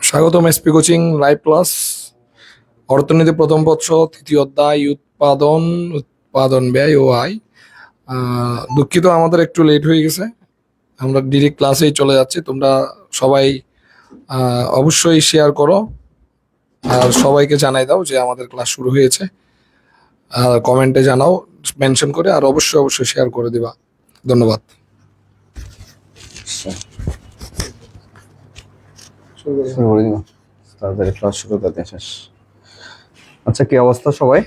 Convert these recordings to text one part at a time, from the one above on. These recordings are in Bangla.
স্বাগতম এসপি কোচিং লাইভ ক্লাস অর্থনীতি প্রথম পত্র তৃতীয় অধ্যায় উৎপাদন উৎপাদন ব্যয় ও আয়। দুঃখিত আমাদের একটু লেট হয়ে গেছে, আমরা ডিরেক্ট ক্লাসেই চলে যাচ্ছি। তোমরা সবাই অবশ্যই শেয়ার করো আর সবাইকে জানাই দাও যে আমাদের ক্লাস শুরু হয়েছে। আর কমেন্টে জানাও মেনশন করে, আর অবশ্যই অবশ্যই শেয়ার করে দিবা। ধন্যবাদ। শুরু করে দিব, তাড়াতাড়ি ক্লাস শুরু করতে শেষ। আচ্ছা, কি অবস্থা সবাই?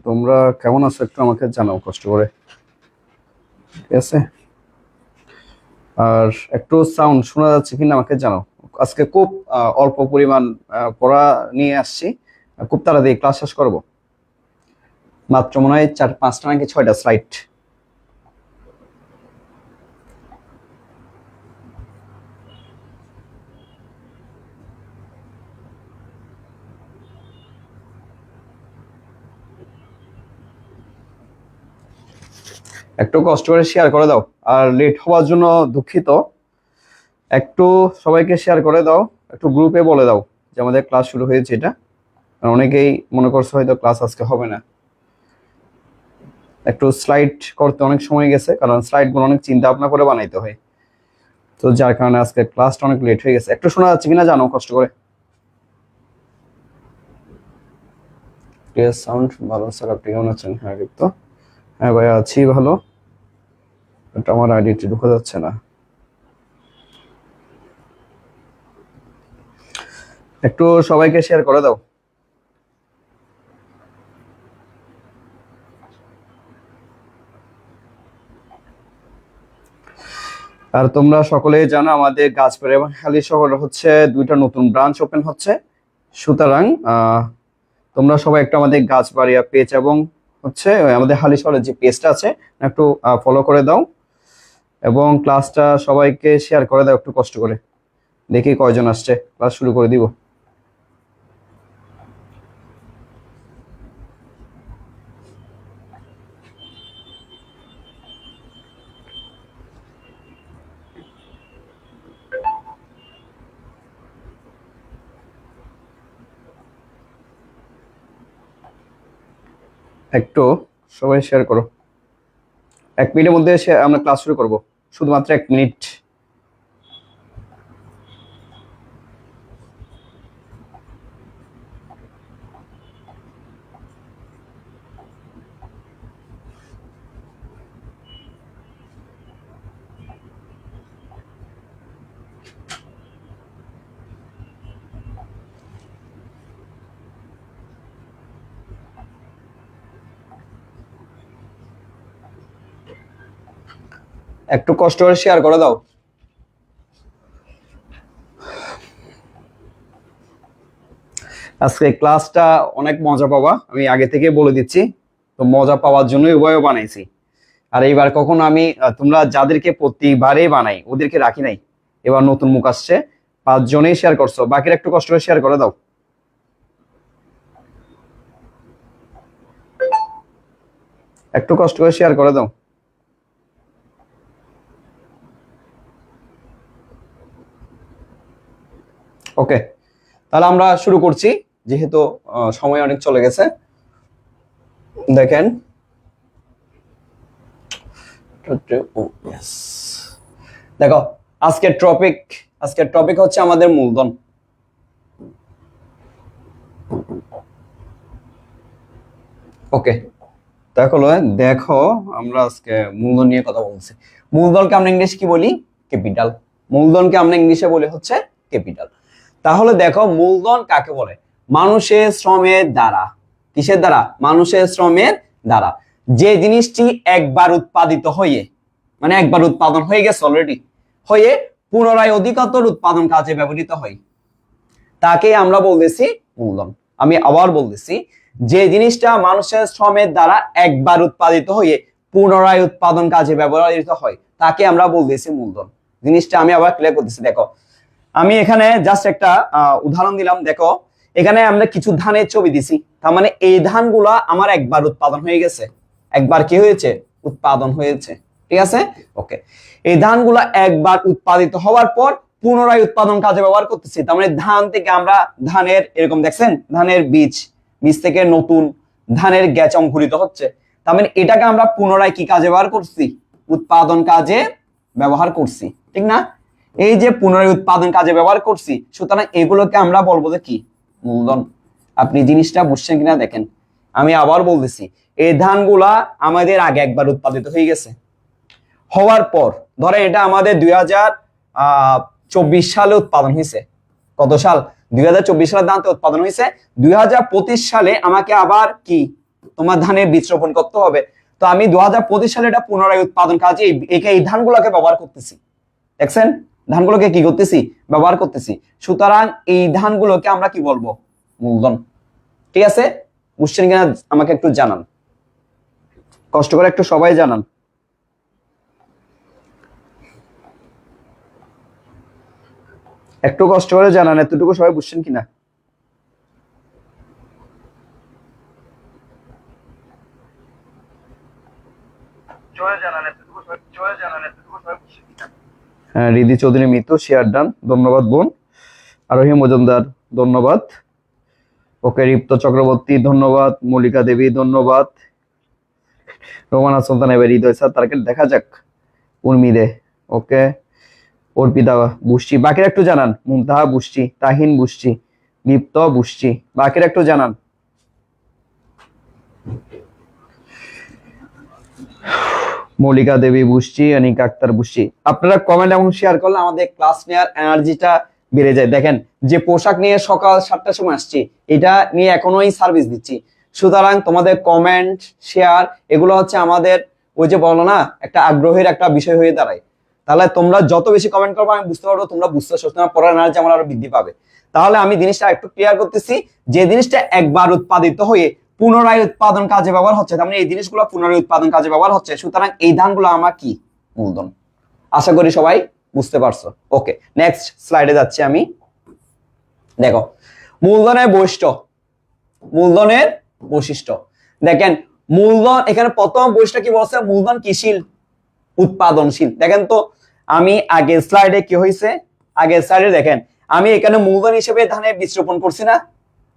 তোমরা কেমন আছো একটু আমাকে জানাও কষ্ট করে, ঠিক আছে? আর একটু সাউন্ড শোনা যাচ্ছে কিনা আমাকে জানাও। আজকে খুব অল্প পরিমাণ পড়া নিয়ে আসছি, খুব তাড়াতাড়ি ক্লাস শেষ করবো। মাত্র মনে হয় 4-5টা নাকি 6টা স্লাইড। একটু কষ্ট করে শেয়ার করে দাও, আর লেট হওয়ার জন্য দুঃখিত। একটু সবাইকে শেয়ার করে দাও, একটু গ্রুপে বলে দাও যে আমাদের ক্লাস শুরু হয়েছে। এটা অনেকেই মনে করছে হয়তো ক্লাস আজকে হবে না। একটু স্লাইড করতে অনেক সময় গেছে, কারণ স্লাইডগুলো অনেক চিন্তা ভাবনা করে বানাইতে হয়, তো যার কারণে আজকে ক্লাসটা অনেক লেট হয়ে গেছে। একটু শোনা যাচ্ছে কিনা জানো কষ্ট করে। সাউন্ড ভালো স্যার, আপনি কেমন আছেন? হ্যাঁ তো, হ্যাঁ ভাই আছি ভালো, এটা আমার আইডিটি ঢুকে যাচ্ছে না। একটু সবাইকে শেয়ার করে দাও। আর তোমরা সকলেই জানো আমাদের গাছপাড়া এবং হালিশহরে হচ্ছে 2টা নতুন ব্রাঞ্চ ওপেন হচ্ছে। সুতরাং তোমরা সবাই একটু আমাদের গাছবাড়িয়া পেজ এবং হচ্ছে আমাদের হালিশহরের যে পেজটা আছে একটু ফলো করে দাও, এবং ক্লাসটা সবাইকে শেয়ার করে দাও একটু কষ্ট করে। দেখি কয়জন আসছে, ক্লাস শুরু করে দিব। একটু সবাই শেয়ার করো। 1 মিনিটের মধ্যে আমরা ক্লাস শুরু করব, শুধুমাত্র 1 মিনিট। একটু কষ্ট করে শেয়ার করে দাও। আজকে ক্লাসটা অনেক মজা পাবা, আমি আগে থেকে বলে দিচ্ছি। তো মজা পাওয়ার জন্যই উভয়ও বানাইছি। আর এইবার কখনো আমি তোমরা যাদেরকে প্রতিবারেই বানাই ওদেরকে রাখি নাই, এবার নতুন মুখ আসছে। 5 জনেই শেয়ার করছো, বাকিরা একটু কষ্ট করে শেয়ার করে দাও। একটু কষ্ট করে শেয়ার করে দাও। ওকে, তাহলে আমরা শুরু করছি, যেহেতু সময় অনেক চলে গেছে। দেখেন, দেখো আজকের টপিক হচ্ছে আমাদের মূলধন। ওকে, দেখো আমরা আজকে মূলধন নিয়ে কথা বলছি। মূলধনকে আমরা ইংলিশে কি বলি? ক্যাপিটাল। মূলধনকে আমরা ইংলিশে বলি হচ্ছে ক্যাপিটাল। তাহলে দেখো মূলধন কাকে বলে? মানুষের শ্রমের দ্বারা। কিসের দ্বারা? মানুষের শ্রমের দ্বারা যে জিনিসটি একবার উৎপাদিত হয়ে, মানে একবার উৎপাদন হয়ে গেছে অলরেডি, হয়ে পুনরায় অধিকতর উৎপাদন কাজে ব্যবহৃত হয়, তাকে আমরা বলতেছি মূলধন। আমি আবার বলতেছি, যে জিনিসটা মানুষের শ্রমের দ্বারা একবার উৎপাদিত হয়ে পুনরায় উৎপাদন কাজে ব্যবহৃত হয় তাকে আমরা বলতেছি মূলধন। জিনিসটা আমি আবার ক্লিয়ার করতেছি। দেখো আমি এখানে জাস্ট একটা উদাহরণ দিলাম। দেখো এখানে আমরা কিছু ধানের ছবি দিছি, তার মানে এই ধানগুলা আমার একবার উৎপাদন হয়ে গেছে, একবার কি হয়েছে? উৎপাদন হয়েছে, ঠিক আছে? ওকে, এই ধানগুলা একবার উৎপাদিত হওয়ার পর পুনরায় উৎপাদন কাজে ব্যবহার করতেছি। তার মানে ধান থেকে আমরা ধানের এরকম দেখছেন ধানের বীজ থেকে নতুন ধানের গ্যাচ অঙ্কুরিত হচ্ছে। তার মানে এটাকে আমরা পুনরায় কি কাজে ব্যবহার করছি? উৎপাদন কাজে ব্যবহার করছি, ঠিক না? এই যে পুনরায় উৎপাদন কাজে ব্যবহার করছি, সুতরাং এগুলোকে আমরা বলবো যে কি? মূলধন। আপনি জিনিসটা বুঝছেন কিনা দেখেন, আমি আবার বলতেছি, এই ধানগুলা আমাদের আগে একবার উৎপাদিত হয়ে গেছে, হওয়ার পর ধরেন এটা আমাদের 2024 সালে উৎপাদন হয়েছে। কত সাল? 2024 সালে ধান উৎপাদন হয়েছে। 2025 সালে আমাকে আবার কি তোমার ধানের বীজ রোপণ করতে হবে। তো আমি 2025 সালে এটা পুনরায় উৎপাদন কাজে এই ধানগুলোকে ব্যবহার করতেছি। দেখছেন ধানগুলোকে কি করতেছি? ব্যবহার করতেছি। সুতরাং এই ধানগুলোকে আমরা কি বলবো? মূলধন। ঠিক আছে, বুঝছেন কিনা আমাকে একটু জানান, কষ্ট করে একটু সবাই জানান। একটু কষ্ট করে জানান এতটুকু সবাই বুঝছেন কিনা। হ্যাঁ, রিদি চৌধুরী মিতু শেয়ার ডান, ধন্যবাদ বোন। আরোহী মজুমদার ধন্যবাদ। ওকে, রিপ্ত চক্রবর্তী ধন্যবাদ। মল্লিকা দেবী ধন্যবাদ। রোমানা সুলতান এবার হৃদয় স্যার তারকে দেখা যাক। উর্মি দে ওকে। অর্পিতা বুঝছি, বাকিরা একটু জানান। মুমতাহা বুঝছি, তাহিন বুঝছি, দীপ্ত বুঝছি, বাকিরা একটু জানান। মল্লিকা দেবী বুঝছি, অনিকা আক্তার বুঝছি। আপনারা কমেন্ট এবং শেয়ার করলে আমাদের ক্লাস নেওয়ার এনার্জিটা বেড়ে যায়। দেখেন যে পোশাক নিয়ে সকাল 7টার সময় আসছি, এটা নিয়ে এখনোই সার্ভিস দিচ্ছি। সুতরাং তোমাদের কমেন্ট শেয়ার এগুলো হচ্ছে আমাদের ওই যে বলো না একটা আগ্রহের একটা বিষয় হয়ে দাঁড়ায়। তাহলে তোমরা যত বেশি কমেন্ট করবে আমি বুঝতে পারবো তোমরা বুঝতেছো, তোমার পড়ার এনার্জি আমার আরো বৃদ্ধি পাবে। তাহলে আমি জিনিসটা একটু ক্লিয়ার করতেছি, যে জিনিসটা একবার উৎপাদিত হয়ে পুনরায় উৎপাদন কাজে ব্যবহার হচ্ছে, তার মানে এই জিনিসগুলো পুনরায় উৎপাদন কাজে ব্যবহার হচ্ছে। সুতরাং এই ধানগুলো আমার কি? মূলধন। আশা করি সবাই বুঝতে পারছো। ওকে, নেক্সট স্লাইডে যাচ্ছি আমি। দেখো মূলধনের বৈশিষ্ট্য, মূলধনের বৈশিষ্ট্য দেখেন। মূলধন এখানে প্রথম বৈশিষ্ট্য কি বলছে? মূলধন কিশীল, উৎপাদনশীল। দেখেন তো আমি আগের স্লাইডে কি হয়েছে, আগের স্লাইডে দেখেন আমি এখানে মূলধন হিসেবে ধানের বীজ রোপণ করছি না?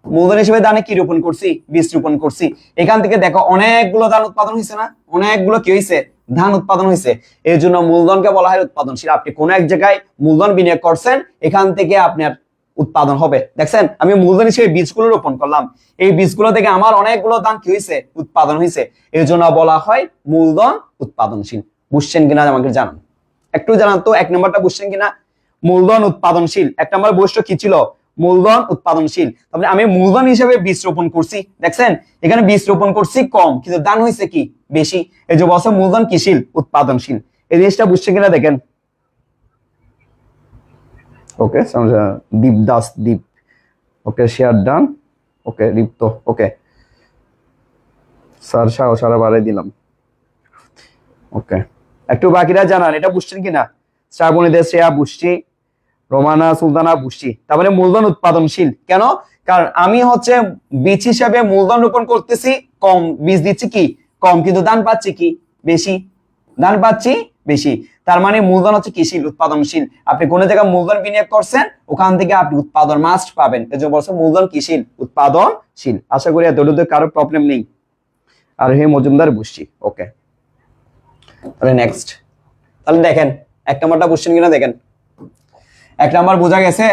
মূলধন হিসেবে ধানে কি রোপণ করছি? বীজ রোপণ করছি। এখান থেকে দেখো অনেকগুলো ধান উৎপাদন হয়েছে না? অনেকগুলো কি হয়েছে? ধান উৎপাদন হয়েছে। এর জন্য মূলধনকে বলা হয় উৎপাদনশীল। আপনি কোন এক জায়গায় মূলধন বিনিয়োগ করছেন, এখান থেকে আপনার উৎপাদন হবে। দেখছেন আমি মূলধন হিসেবে বীজগুলো রোপণ করলাম, এই বীজগুলো থেকে আমার অনেকগুলো ধান কি হয়েছে? উৎপাদন হয়েছে। এর জন্য বলা হয় মূলধন উৎপাদনশীল। বুঝছেন কিনা আমাকে জানান, একটু জানান তো। এক নম্বরটা বুঝছেন কিনা? মূলধন উৎপাদনশীল। এক নম্বর বৈশিষ্ট্য কি ছিল? মূলধন উৎপাদনশীল। তাহলে আমি মূলধন হিসেবে বীজ রোপণ করছি, দেখছেন এখানে বীজ রোপণ করছি কম, কিন্তু দান হয়েছে কি? বেশি। এই যে বলছে মূলধন কিশীল, উৎপাদনশীল। এই জিনিসটা বুঝছেন কিনা দেখেন। ওকে, দীপ দাস দীপ ওকে, শেয়ার ডান। ওকে, রিপ্ত ওকে, স্যার সারা বাড়াই দিলাম। ওকে, একটু বাকিরা জানান এটা বুঝছেন কিনা। শ্রাবণীদের শ্রেয়া বুঝছি, রোমানা সুলতানা বুঝছি। তারপরে মূলধন উৎপাদনশীল কেন? কারণ আমি হচ্ছে বীজ হিসাবে মূলধন রোপণ করতেছি কম, বীজ দিচ্ছি কি? কম, কিন্তু দান পাচ্ছি কি? বেশি। দান পাচ্ছি বেশি। তার মানে মূলধন হচ্ছে কিশীল, উৎপাদনশীল। আপনি কোন জায়গায় মূলধন বিনিয়োগ করছেন, ওখান থেকে আপনি উৎপাদন মাস্ট পাবেন। এই জন্য বলছে মূলধন কিশীল, উৎপাদনশীল। আশা করি এতটুকু কারো প্রবলেম নেই। আর হে মজুমদার বুঝছি। ওকে, তাহলে নেক্সট। তাহলে দেখেন এক নম্বরটা বুঝছেন কিনা দেখেন। এক নম্বর বোঝা গেছে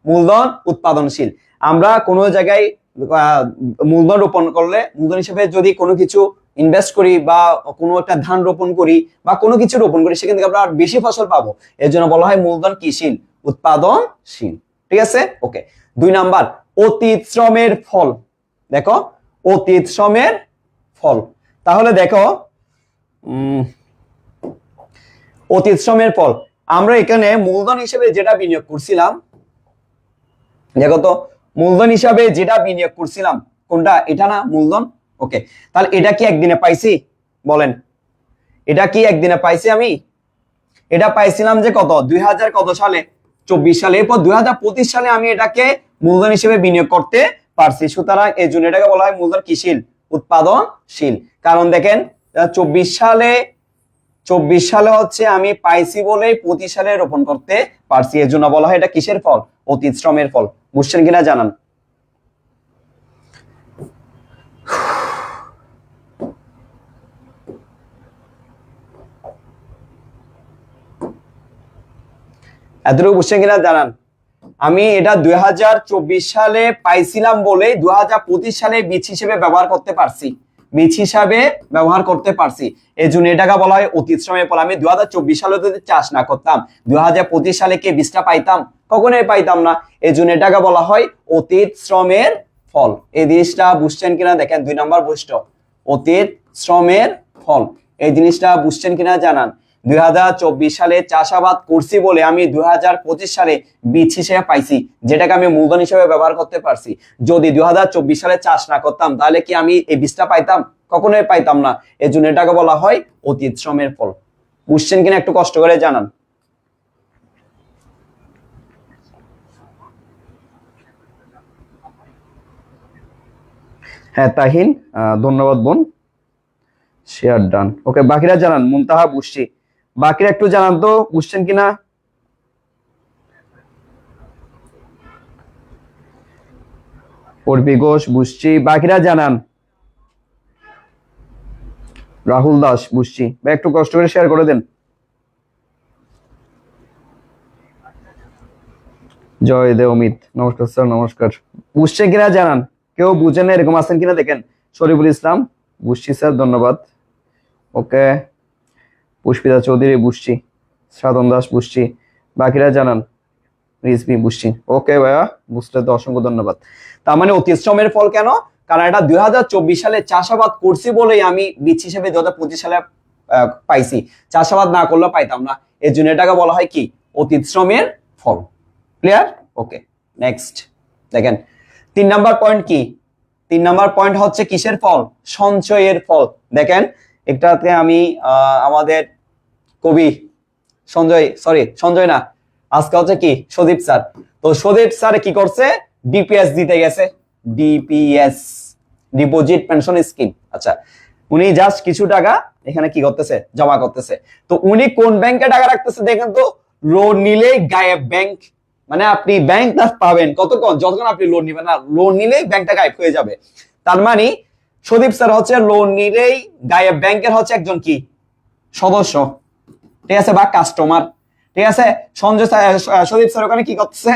মূলধন উৎপাদনশীল। আমরা কোনো জায়গায় মূলধন রোপণ করলে, মূলধন হিসেবে যদি কোনো কিছু ইনভেস্ট করি বা কোনো একটা ধান রোপণ করি বা কোনো কিছু রোপণ করি, সেখান থেকে আমরা বেশি ফসল পাবো। এর জন্য বলা হয় মূলধন কিশীল, উৎপাদনশীল। ঠিক আছে, ওকে। 2 নাম্বার অতীত শ্রমের ফল। দেখো অতীত শ্রমের ফল। তাহলে দেখো অতীত শ্রমের ফল, আমরা এখানে মূলধন হিসেবে যেটা বিনিয়োগ করছিলাম, দেখো তো মূলধন হিসাবে যেটা বিনিয়োগ করছিলাম কোনটা? এটা না মূলধন। ওকে, তাহলে এটা কি একদিনে পাইছি? বলেন, এটা কি একদিনে পাইছি? আমি এটা পাইছিলাম যে কত 2000 কত সালে? 24 সালে। এরপর 2025 সালে আমি এটাকে মূলধন হিসেবে বিনিয়োগ করতে পারছি। সুতরাং এই জন্য এটাকে বলা হয় মূলধন কিশীল, উৎপাদনশীল। কারণ দেখেন 24 সালে সালে হচ্ছে আমি পাইছি বলেই 25 সালে রোপণ করতে পারছি, এর জন্য বলা হয় এটা কিসের ফল? অতীত শ্রমের ফল। বুঝছেন কিনা জানান। এতটুকু বুঝছেন কিনা জানান। আমি এটা 2024 সালে পাইছিলাম বলে 2025 সালে বীজ হিসেবে ব্যবহার করতে পারছি, বীজ হিসাবে ব্যবহার করতে পারছি, এই জন্য এটাকে বলা হয় অতীত শ্রমের ফল। আমি 2024 সালে যদি চাষ না করতাম 2025 সালে কি বীজটা পাইতাম? কখনোই পাইতাম না, এই জন্য এটাকে বলা হয় অতীত শ্রমের ফল। এই জিনিসটা বুঝছেন কিনা দেখেন, 2 নম্বর বৈশিষ্ট্য অতীত শ্রমের ফল। এই জিনিসটা বুঝছেন কিনা জানান। 2024 সালে চাষাবাদ করছি বলে আমি 2025 সালে বীজ হিসেবে পাইছি, যেটাকে আমি মূলধন হিসেবে ব্যবহার করতে পারছি। যদি 2024 সালে চাষ না করতাম তাহলে কি আমি এই বীজটা পাইতাম? কখনোই পাইতাম না, এই জন্য এটাকে বলা হয় অতীত শ্রমের ফল। বুঝছেন কিনা একটু কষ্ট করে জানান। হ্যাঁ তাহিন, ধন্যবাদ বোন, শেয়ার ডান। ওকে, বাকিরা জানান। মুনতাহা বুঝছি, বাকিরা একটু জানান তো বুঝছেন কিনা। পড়বি ঘোষ বুঝছি, বাকিরা জানান। রাহুল দাস বুঝছি, ভাই একটু কষ্ট করে শেয়ার করে দেন। জয় দে অমিত, নমস্কার স্যার, নমস্কার। বুঝছে কিনা জানান, কেউ বুঝেন না এরকম আছেন কিনা দেখেন। শরীফুল ইসলাম বুঝছি স্যার, ধন্যবাদ। ওকে, পুষ্পিতা চৌধুরী বুঝছি, সাধন দাস বুঝছি, বাকিরা জানান। রিজবি বুঝছি। ওকে ভাইয়া, বুঝতে তো অসংখ্য ধন্যবাদ। তার মানে অতীত শ্রমের ফল কেন? কারণ এটা 2024 সালে চাষাবাদ করছি বলেই আমি বীজ হিসেবে 2025 সালে পাইছি, চাষাবাদ না করলে পাইতাম না, এর জন্য এটাকে বলা হয় কি? অতীত শ্রমের ফল। ক্লিয়ার? ওকে, নেক্সট দেখেন 3 নাম্বার পয়েন্ট কি? 3 নাম্বার পয়েন্ট হচ্ছে কিসের ফল? সঞ্চয়ের ফল। দেখেন একটাতে আমি আমাদের কবি সঞ্জয় না, আজকে হচ্ছে কি সদীপ স্যার। তো সদীপ স্যার কি করছে? ডিপিএস দিতে গেছে, ডিপিএস, ডিপোজিট পেনশন স্কিম। আচ্ছা, উনি জাস্ট কিছু টাকা এখানে কি করতেছে? জমা করতেছে। তো উনি কোন ব্যাংকে টাকা রাখতেছে দেখেন তো? লোন নিলেই গায়েব ব্যাংক। মানে আপনি ব্যাংক না পাবেন কতক্ষণ? যতক্ষণ আপনি লোন নিবেন না, লোন নিলেই ব্যাংকটা গায়েব হয়ে যাবে। তার মানে সদীপ স্যার হচ্ছে লোন নিলেই গায়েব ব্যাংকের হচ্ছে একজন কি সদস্য, ঠিক আছে, বা কাস্টমার, ঠিক আছে। সদীপ স্যার ওখানে কি করতেছে?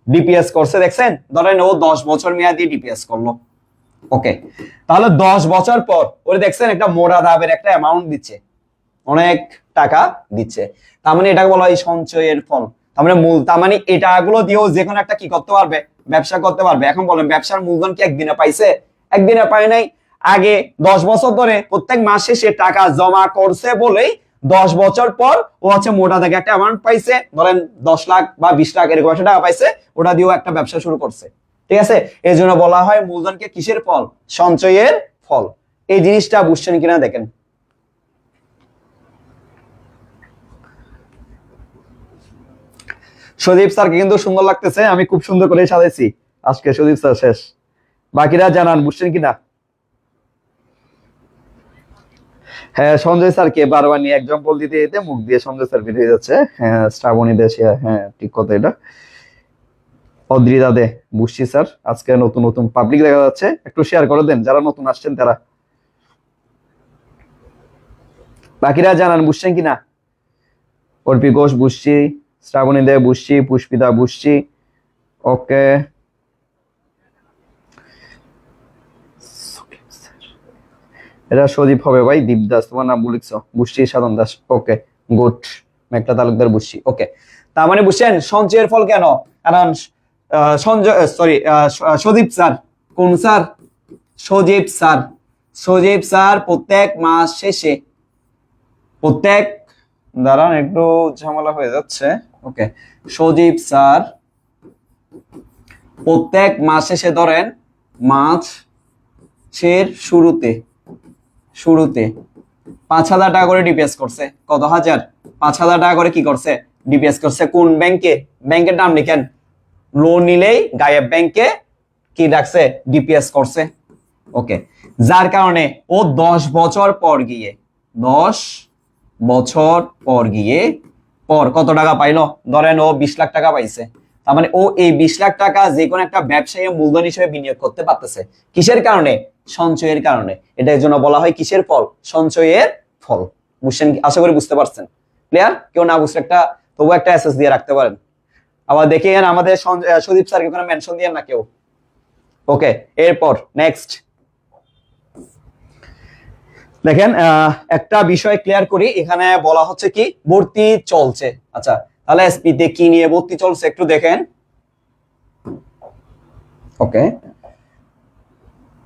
ডিপিএস করছে, দেখছেন? ধরেন ও 10 বছর মেয়াদি ডিপিএস করলো। ওকে, তাহলে 10 বছর পর ওরে দেখছেন একটা মোটা দাবের একটা অ্যামাউন্ট দিচ্ছে, অনেক টাকা দিচ্ছে। তার মানে এটাকে বলা হয় সঞ্চয়ের ফল। তার মানে তার মানে এটাগুলো দিয়েও যে কোনো একটা কি করতে পারবে? ব্যবসা করতে পারবে। এখন বলেন ব্যবসার মূলধন কি একদিনে পাইছে? একদিনে পায় নাই। আগে 10 বছর ধরে প্রত্যেক মাসে সে টাকা জমা করছে বলেই 10 বছর পর ও হচ্ছে মোটা দাগে একটা অ্যামাউন্ট পাইছে, ধরেন 10 লাখ বা 20 লাখ এরকম একটা টাকা পাইছে, ওটা দিয়েও একটা ব্যবসা শুরু করছে, ঠিক আছে। এই জন্য বলা হয় মূলধনকে কিসের ফল? সঞ্চয়ের ফল। এই জিনিসটা বুঝছেন কিনা দেখেন। সদীপ স্যারকে কিন্তু সুন্দর লাগতেছে, আমি খুব সুন্দর করে সাজাইছি আজকে। সদীপ স্যার শেষ, বাকিরা জানান বুঝছেন কিনা। হ্যাঁ, সঞ্জয় স্যারকে বারবার নিয়ে এক্সাম্পল দিতে দিতে মুখ দিয়ে সঞ্জয় স্যার বের হয়ে যাচ্ছে। হ্যাঁ, শ্রাবণী দেশে, হ্যাঁ ঠিক কথা এটা। অদ্রিতা দে বুঝছি স্যার, আজকে নতুন নতুন পাবলিক দেখা যাচ্ছে, একটু শেয়ার করে দেন যারা নতুন আসছেন তারা। বাকিরা জানান বুঝছেন কিনা। অর্পি ঘোষ বুঝছি, শ্রাবণী দে বুঝছি, পুষ্পিতা বুঝছি। ওকে, এটা সদীপ হবে ভাই। দীপদাস তোমার নাম বলিস, বুঝছি। সাধন দাস, ওকে গুড। মেঘলা তালুকদার বুঝছি। ওকে, তার মানে বুঝছেন সঞ্চয়ের ফল কেন? কারণ সদীপ স্যার, কোন স্যার? সজীব স্যার প্রত্যেক মাস শেষে, দাঁড়ান একটু ঝামেলা হয়ে যাচ্ছে। ওকে, সজীব স্যার প্রত্যেক মাস শেষে, ধরেন মাসের শুরুতে 5,000 টাকা করে ডিপিএস করছে। কত হাজার? 5,000 টাকা করে কি করছে? ডিপিএস করছে। কোন ব্যাংকে? ব্যাংকের নাম লিখেন। লোন নিলেই গায়েব ব্যাংকে কি রাখছে? ডিপিএস করছে। ওকে, যার কারণে ও 10 বছর পর গিয়ে 10 বছর পর গিয়ে পর কত টাকা পাইলো, ধরেন ও 20 লাখ টাকা পাইছে, তার মানে ও এই 20 লাখ টাকা যে কোনো একটা ব্যবসায়ী মূলধন হিসেবে বিনিয়োগ করতে পারতেছে। কিসের কারণে? সঞ্চয়ের কারণে। এটার জন্য বলা হয় কিসের ফল? সঞ্চয়ের ফল। বুঝছেন? আশা করি বুঝতে পারছেন। ক্লিয়ার? কেউ না বুঝলে একটা তবু একটা এসএস দিয়ে রাখতে পারেন। আবার দেখেন আমাদের সদীপ স্যারকে কোনো মেনশন দিয়েন না কেউ। ওকে, এরপর নেক্সট দেখেন একটা বিষয় ক্লিয়ার করি। এখানে বলা হচ্ছে কি ভর্তি চলছে। আচ্ছা, তাহলে এসপি তে কি নিয়ে ভর্তি চলছে একটু দেখেন। ওকে,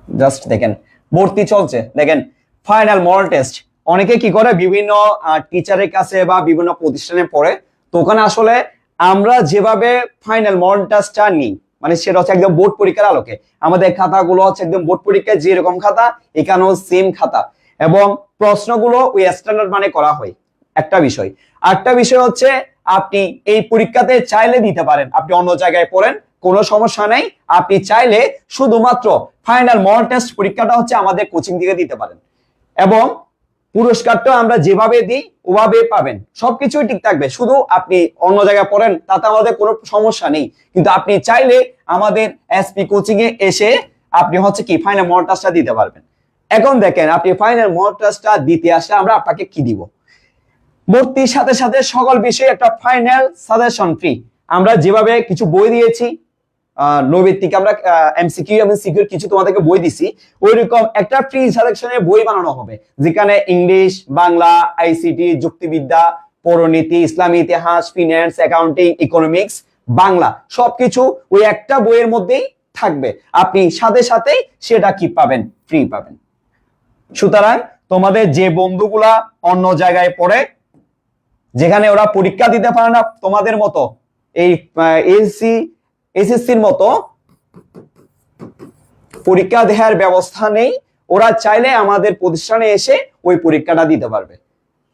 জাস্ট দেখেন ভর্তি চলছে। দেখেন ফাইনাল মডেল টেস্ট। অনেকে কি করে বিভিন্ন টিচারের কাছে বা বিভিন্ন প্রতিষ্ঠানে পড়ে, তো ওখানে আসলে আমরা যেভাবে ফাইনাল মডেল টেস্টটা নিই, মানে সেটা হচ্ছে একদম বোর্ড পরীক্ষার আলোকে। আমাদের খাতাগুলো হচ্ছে একদম বোর্ড পরীক্ষায় যেরকম খাতা, এখানেও সেম খাতা, এবং প্রশ্নগুলো ওই স্ট্যান্ডার্ড মানে করা হয়। একটা বিষয়। আরেকটা বিষয় হচ্ছে আপনি এই পরীক্ষাতে চাইলে দিতে পারেন, আপনি অন্য জায়গায় পড়েন, কোনো সমস্যা নাই। আপনি চাইলে শুধুমাত্র ফাইনাল মডেল টেস্ট পরীক্ষাটা হচ্ছে আমাদের কোচিং থেকে দিতে পারেন, এবং পুরস্কারটা আমরা যেভাবে দিই ওভাবে পাবেন। সবকিছুই ঠিক থাকবে, শুধু আপনি অন্য জায়গায় পড়েন তাতে আমাদের কোনো সমস্যা নেই। কিন্তু আপনি চাইলে আমাদের এসপি কোচিং এ এসে আপনি হচ্ছে কি ফাইনাল মডেল টেস্টটা দিতে পারবেন। এখন দেখেন আপনি ফাইনাল মডেল টেস্টটা দিতে আসলে আমরা আপনাকে কি দিব? ভর্তির সাথে সাথে সকল বিষয়ে একটা ফাইনাল সাজেশন ফ্রি। আমরা যেভাবে কিছু বই দিয়েছি নৈবেদিক, আমরা এমসিকিউ এবং সিকিউর কিছু তোমাদেরকে বই দিছি, ওইরকম একটা ফ্রি সাজেশনের বই বানানো হবে, যেখানে ইংলিশ, বাংলা, আইসিটি, যুক্তিবিদ্যা, পৌরনীতি, ইসলামী ইতিহাস, ফিন্যান্স, অ্যাকাউন্টিং, ইকোনমিক্স, বাংলা সবকিছু ওই একটা বইয়ের মধ্যেই থাকবে। আপনি সাথে সাথেই সেটা কি পাবেন? ফ্রি পাবেন। সুতরাং তোমাদের যে বন্ধুগুলা অন্য জায়গায় পড়ে, যেখানে ওরা পরীক্ষা দিতে পারে না তোমাদের মতো, এই এসএসসির মতো পরীক্ষা দেওয়ার ব্যবস্থা নেই, ওরা চাইলে আমাদের প্রতিষ্ঠানে এসে ওই পরীক্ষাটা দিতে পারবে।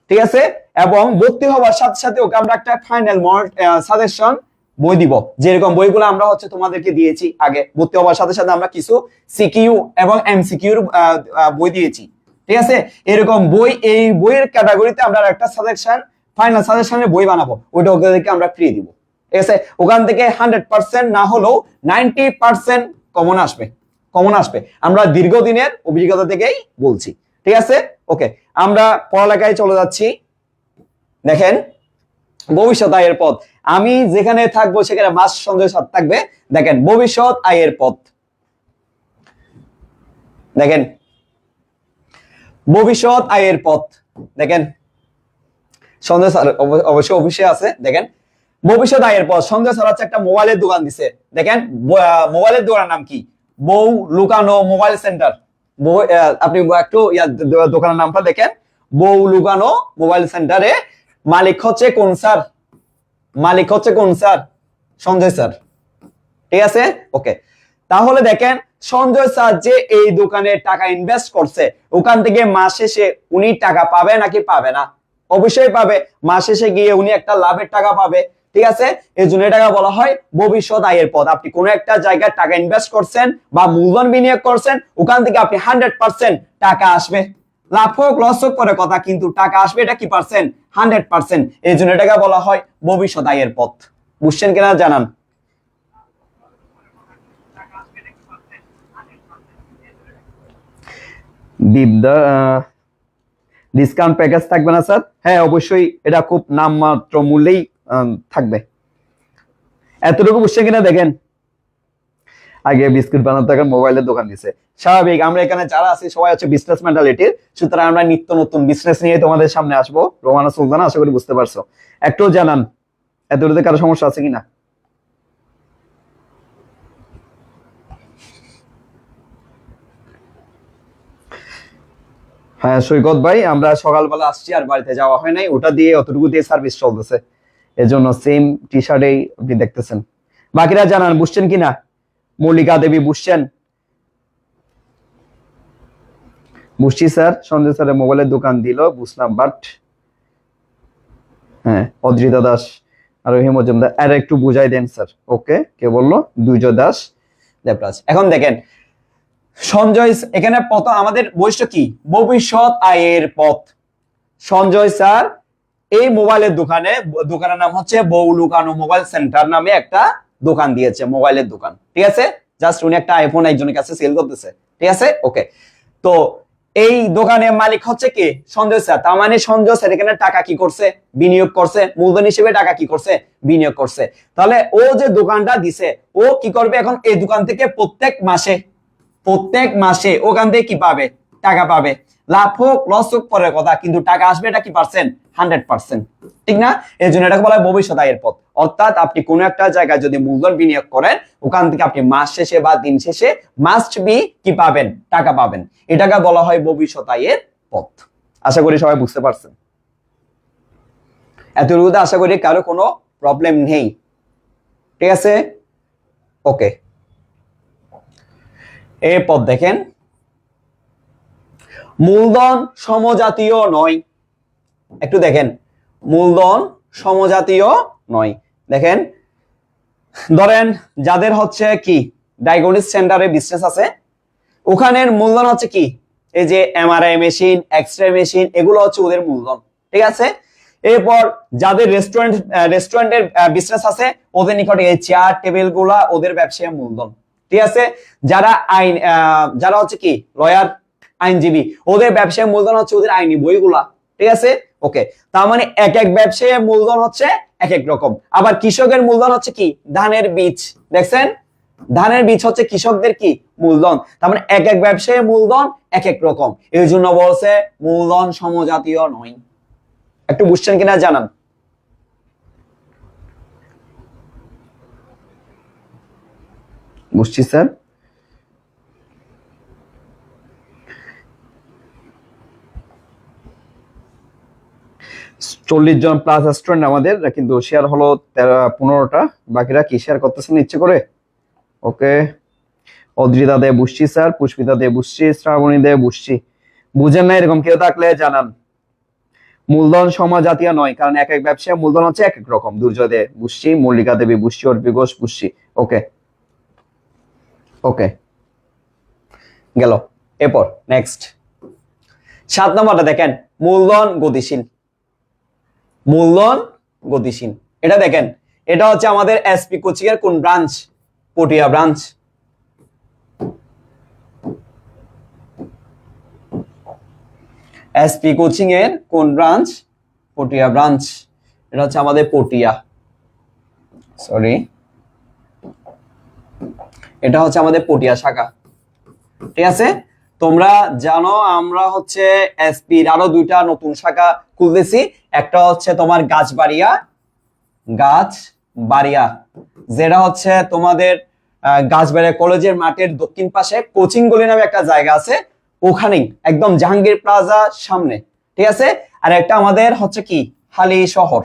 ঠিক আছে? এবং ভর্তি হওয়ার সাথে সাথে ওকে আমরা একটা ফাইনাল মডেল সাজেশন বই দিব, যেরকম বইগুলো আমরা হচ্ছে তোমাদেরকে দিয়েছি আগে। ভর্তি হওয়ার সাথে সাথে আমরা কিছু সিকিউ এবং এমসিকিউর বই দিয়েছি। ঠিক আছে? এরকম বই, এই বইয়ের ক্যাটাগরিতে আমরা একটা সাজেশন, ফাইনাল সাজেশনের বই বানাবো, ওইটা ওদেরকে আমরা ফ্রি দিব। ঠিক আছে? ওখান থেকে 100% না হলেও 90% কমন আসবে, কমন আসবে। আমরা দীর্ঘদিনের অভিজ্ঞতা থেকেই বলছি। ঠিক আছে? ওকে, আমরা পড়ালেখায় চলে যাচ্ছি। দেখেন ভবিষ্যৎ আয়ের পথ। আমি যেখানে থাকবো সেখানে মাস সঞ্জয় স্যার থাকবে। দেখেন ভবিষ্যৎ আয়ের পথ। দেখেন ভবিষ্যৎ আয়ের পথ। দেখেন সঞ্জয় স্যার অবশ্যই অফিসে আছে। দেখেন ভবিষ্যৎ আয়ের পথ। সঞ্জয় স্যার হচ্ছে একটা মোবাইলের দোকান দিছে। দেখেন মোবাইলের দোকানের নাম কি? বউ লুকানো মোবাইল সেন্টার। আপনি একটু দোকানের নামটা দেখেন, বউ লুকানো মোবাইল সেন্টারে। মালিক হচ্ছে কোন স্যার? মালিক হচ্ছে কোন স্যার? সঞ্জয় স্যার। ঠিক আছে? ওকে, তাহলে দেখেন সঞ্জয় স্যার যে এই দোকানে টাকা ইনভেস্ট করছে, ওখান থেকে মাস শেষে উনি টাকা পাবে নাকি পাবে না? অবশ্যই পাবে। মাস শেষে গিয়ে উনি একটা লাভের টাকা পাবে। ঠিক আছে? এই জন্য এটাকে বলা হয় ভবিষ্যৎ আয়ের পথ। আপনি কোনো একটা জায়গায় টাকা ইনভেস্ট করছেন বা মূলধন বিনিয়োগ করছেন, ওখান থেকে আপনি 100% টাকা আসবে। লাভ হোক লস হোক পরে কথা, কিন্তু টাকা আসবে, এটা কি পার্সেন্ট? 100%। এই জন্য এটাকে বলা হয় ভবিষ্যৎ আয়ের পথ। বুঝছেন কিনা জানান। ডিসকাউন্ট প্যাকেজ থাকবে না স্যার? হ্যাঁ অবশ্যই, এটা খুব নামমাত্র মূল্যেই থাকবে। এতটুকু বুঝছেন কিনা দেখেন। আগে বিস্কুট বানাতে এখন মোবাইলের দোকান দিছে। স্বাভাবিক, আমরা এখানে যারা আছি সবাই হচ্ছে বিজনেস মেন্টালিটির, সুতরাং আমরা নিত্য নতুন বিজনেস নিয়ে তোমাদের সামনে আসবো। রোমানা সুলতানা, আশা করি বুঝতে পারছো। একটু জানান এতটুকু কারো সমস্যা আছে কিনা। হ্যাঁ সৈকত ভাই, আমরা সকালবেলা আসছি আর বাড়িতে যাওয়া হয় নাই, ওটা দিয়ে অতটুকু দিয়ে সার্ভিস চলতেছে, এজন্য সেম টি শার্টেই আপনি দেখতেছেন। বাকিরা জানান বুঝছেন কিনা। মল্লিকা দেবী বুঝছেন? বুঝছি স্যার, সঞ্জয় স্যারের মোবাইলের দোকান দিল, বুঝলাম, বাট হ্যাঁ অদ্রিতা দাস আর রহিম মজুমদার, আর একটু বুঝাই দেন স্যার। ওকে, কে বললো? দুইজয় দাস দেবরাজ। এখন দেখেন সঞ্জয়, এখানে প্রথম আমাদের বৈশিষ্ট্য কি? ভবিষ্যৎ আয়ের পথ। সঞ্জয় স্যার এই মোবাইলের দোকানের নাম হচ্ছে বউ লুকানো মোবাইল সেন্টার নামে একটা দোকান দিয়েছে, মোবাইলের দোকান। ঠিক আছে, জাস্ট উনি একটা আইফোন একজনের কাছে সেল করতেছে। ঠিক আছে, ওকে। তো এই দোকানের মালিক হচ্ছে কি? সঞ্জয় স্যার। তার মানে সঞ্জয় স্যার এখানে টাকা কি করছে? বিনিয়োগ করছে। মূলধন হিসেবে টাকা কি করছে? বিনিয়োগ করছে। তাহলে ও যে দোকানটা দিছে, ও কি করবে এখন? এই দোকান থেকে প্রত্যেক মাসে ওখান থেকে কি পাবে? টাকা পাবে। লাভ হোক লস হোক পরের কথা, কিন্তু টাকা আসবে, এটা কি পার্সেন্ট? 100%। ঠিক না? এই জন্য এটাকে বলা হয় ভবিষ্যৎ আয়ের পথ। অর্থাৎ আপনি কোনো একটা জায়গায় যদি মূলধন বিনিয়োগ করেন, ওখান থেকে আপনি মাস শেষে বা দিন শেষে মাস্ট বি কি পাবেন? টাকা পাবেন। এটাকে বলা হয় ভবিষ্যৎ আয়ের পথ। আশা করি সবাই বুঝতে পারছেন। এতটুকুতে আশা করি কারো কোনো প্রবলেম নেই। ঠিক আছে, ওকে। এই পথ দেখেন, মূলধন সমজাতীয় নয়। একটু দেখেন, মূলধন সমজাতীয় নয়। দেখেন, ধরেন যাদের হচ্ছে কি ডায়াগনস্টিক সেন্টারে বিজনেস আছে, ওখানের মূলধন হচ্ছে কি? এই যে এমআরআই মেশিন, এক্সরে মেশিন, এগুলো হচ্ছে ওদের মূলধন। ঠিক আছে, এরপর যাদের রেস্টুরেন্টের বিজনেস আছে, ওদের নিকটে এই চেয়ার টেবিল গুলা ওদের ব্যবসায় মূলধন। ঠিক আছে, যারা হচ্ছে কি লয়ার, আইনজীবী, ওদের ব্যবসায় মূলধন হচ্ছে ওদের আইনি বইগুলা। ঠিক আছে, ওকে। তার মানে এক এক ব্যবসায় মূলধন হচ্ছে এক এক রকম। আবার কৃষকের মূলধন হচ্ছে কি? ধানের বীজ। দেখছেন, ধানের বীজ হচ্ছে কৃষকদের কি? মূলধন। তার মানে এক এক ব্যবসায় মূলধন এক এক রকম। এই জন্য বলছে মূলধন সমজাতীয় নয়। একটু বুঝছেন কিনা জানান। বুঝছি স্যার। 40 জন প্লাস স্টুডেন্ট আমাদের, কিন্তু শেয়ার হলো 15টা। বাকিরা কি শেয়ার করতেছেন ইচ্ছে করে? ওকে। অদ্রিতা দে বুঝছি স্যার, পুষ্পিতা দে বুঝছি, শ্রাবণী দে বুঝছি। বুঝেন না এরকম কেউ থাকলে জানান। মূলধন সমজাতীয় নয়, কারণ এক এক ব্যবসায় মূলধন হচ্ছে এক এক রকম। দুর্জয় দে বুঝছি, মল্লিকা দেবী বুঝছি, অর্পি ঘোষ বুঝছি। ওকে, ওকে, গেল। এরপর নেক্সট 7 নম্বরটা দেখেন, মূলধন গতিশীল। মূলধন গতিশীল, এটা দেখেন, এটা হচ্ছে আমাদের এসপি কোচিং এর কোন branch? Patiya branch. SP coaching এর কোন ব্রাঞ্চ? পটিয়া ব্রাঞ্চ। এটা হচ্ছে আমাদের পটিয়া, সরি, এটা হচ্ছে আমাদের পটিয়া শাখা। ঠিক আছে, তোমরা জানো আমরা হচ্ছে এসপির আরো 2টা নতুন শাখা খুলতেছি। একটা হচ্ছে তোমার গাছবাড়িয়া, যেটা হচ্ছে তোমাদের গাছবাড়িয়া কলেজের মাঠের দক্ষিণ পাশে কোচিং গলি নামে একটা জায়গা আছে, ওখানেই একদম জাহাঙ্গীর প্লাজার সামনে। ঠিক আছে, আর একটা আমাদের হচ্ছে কি হালি শহর।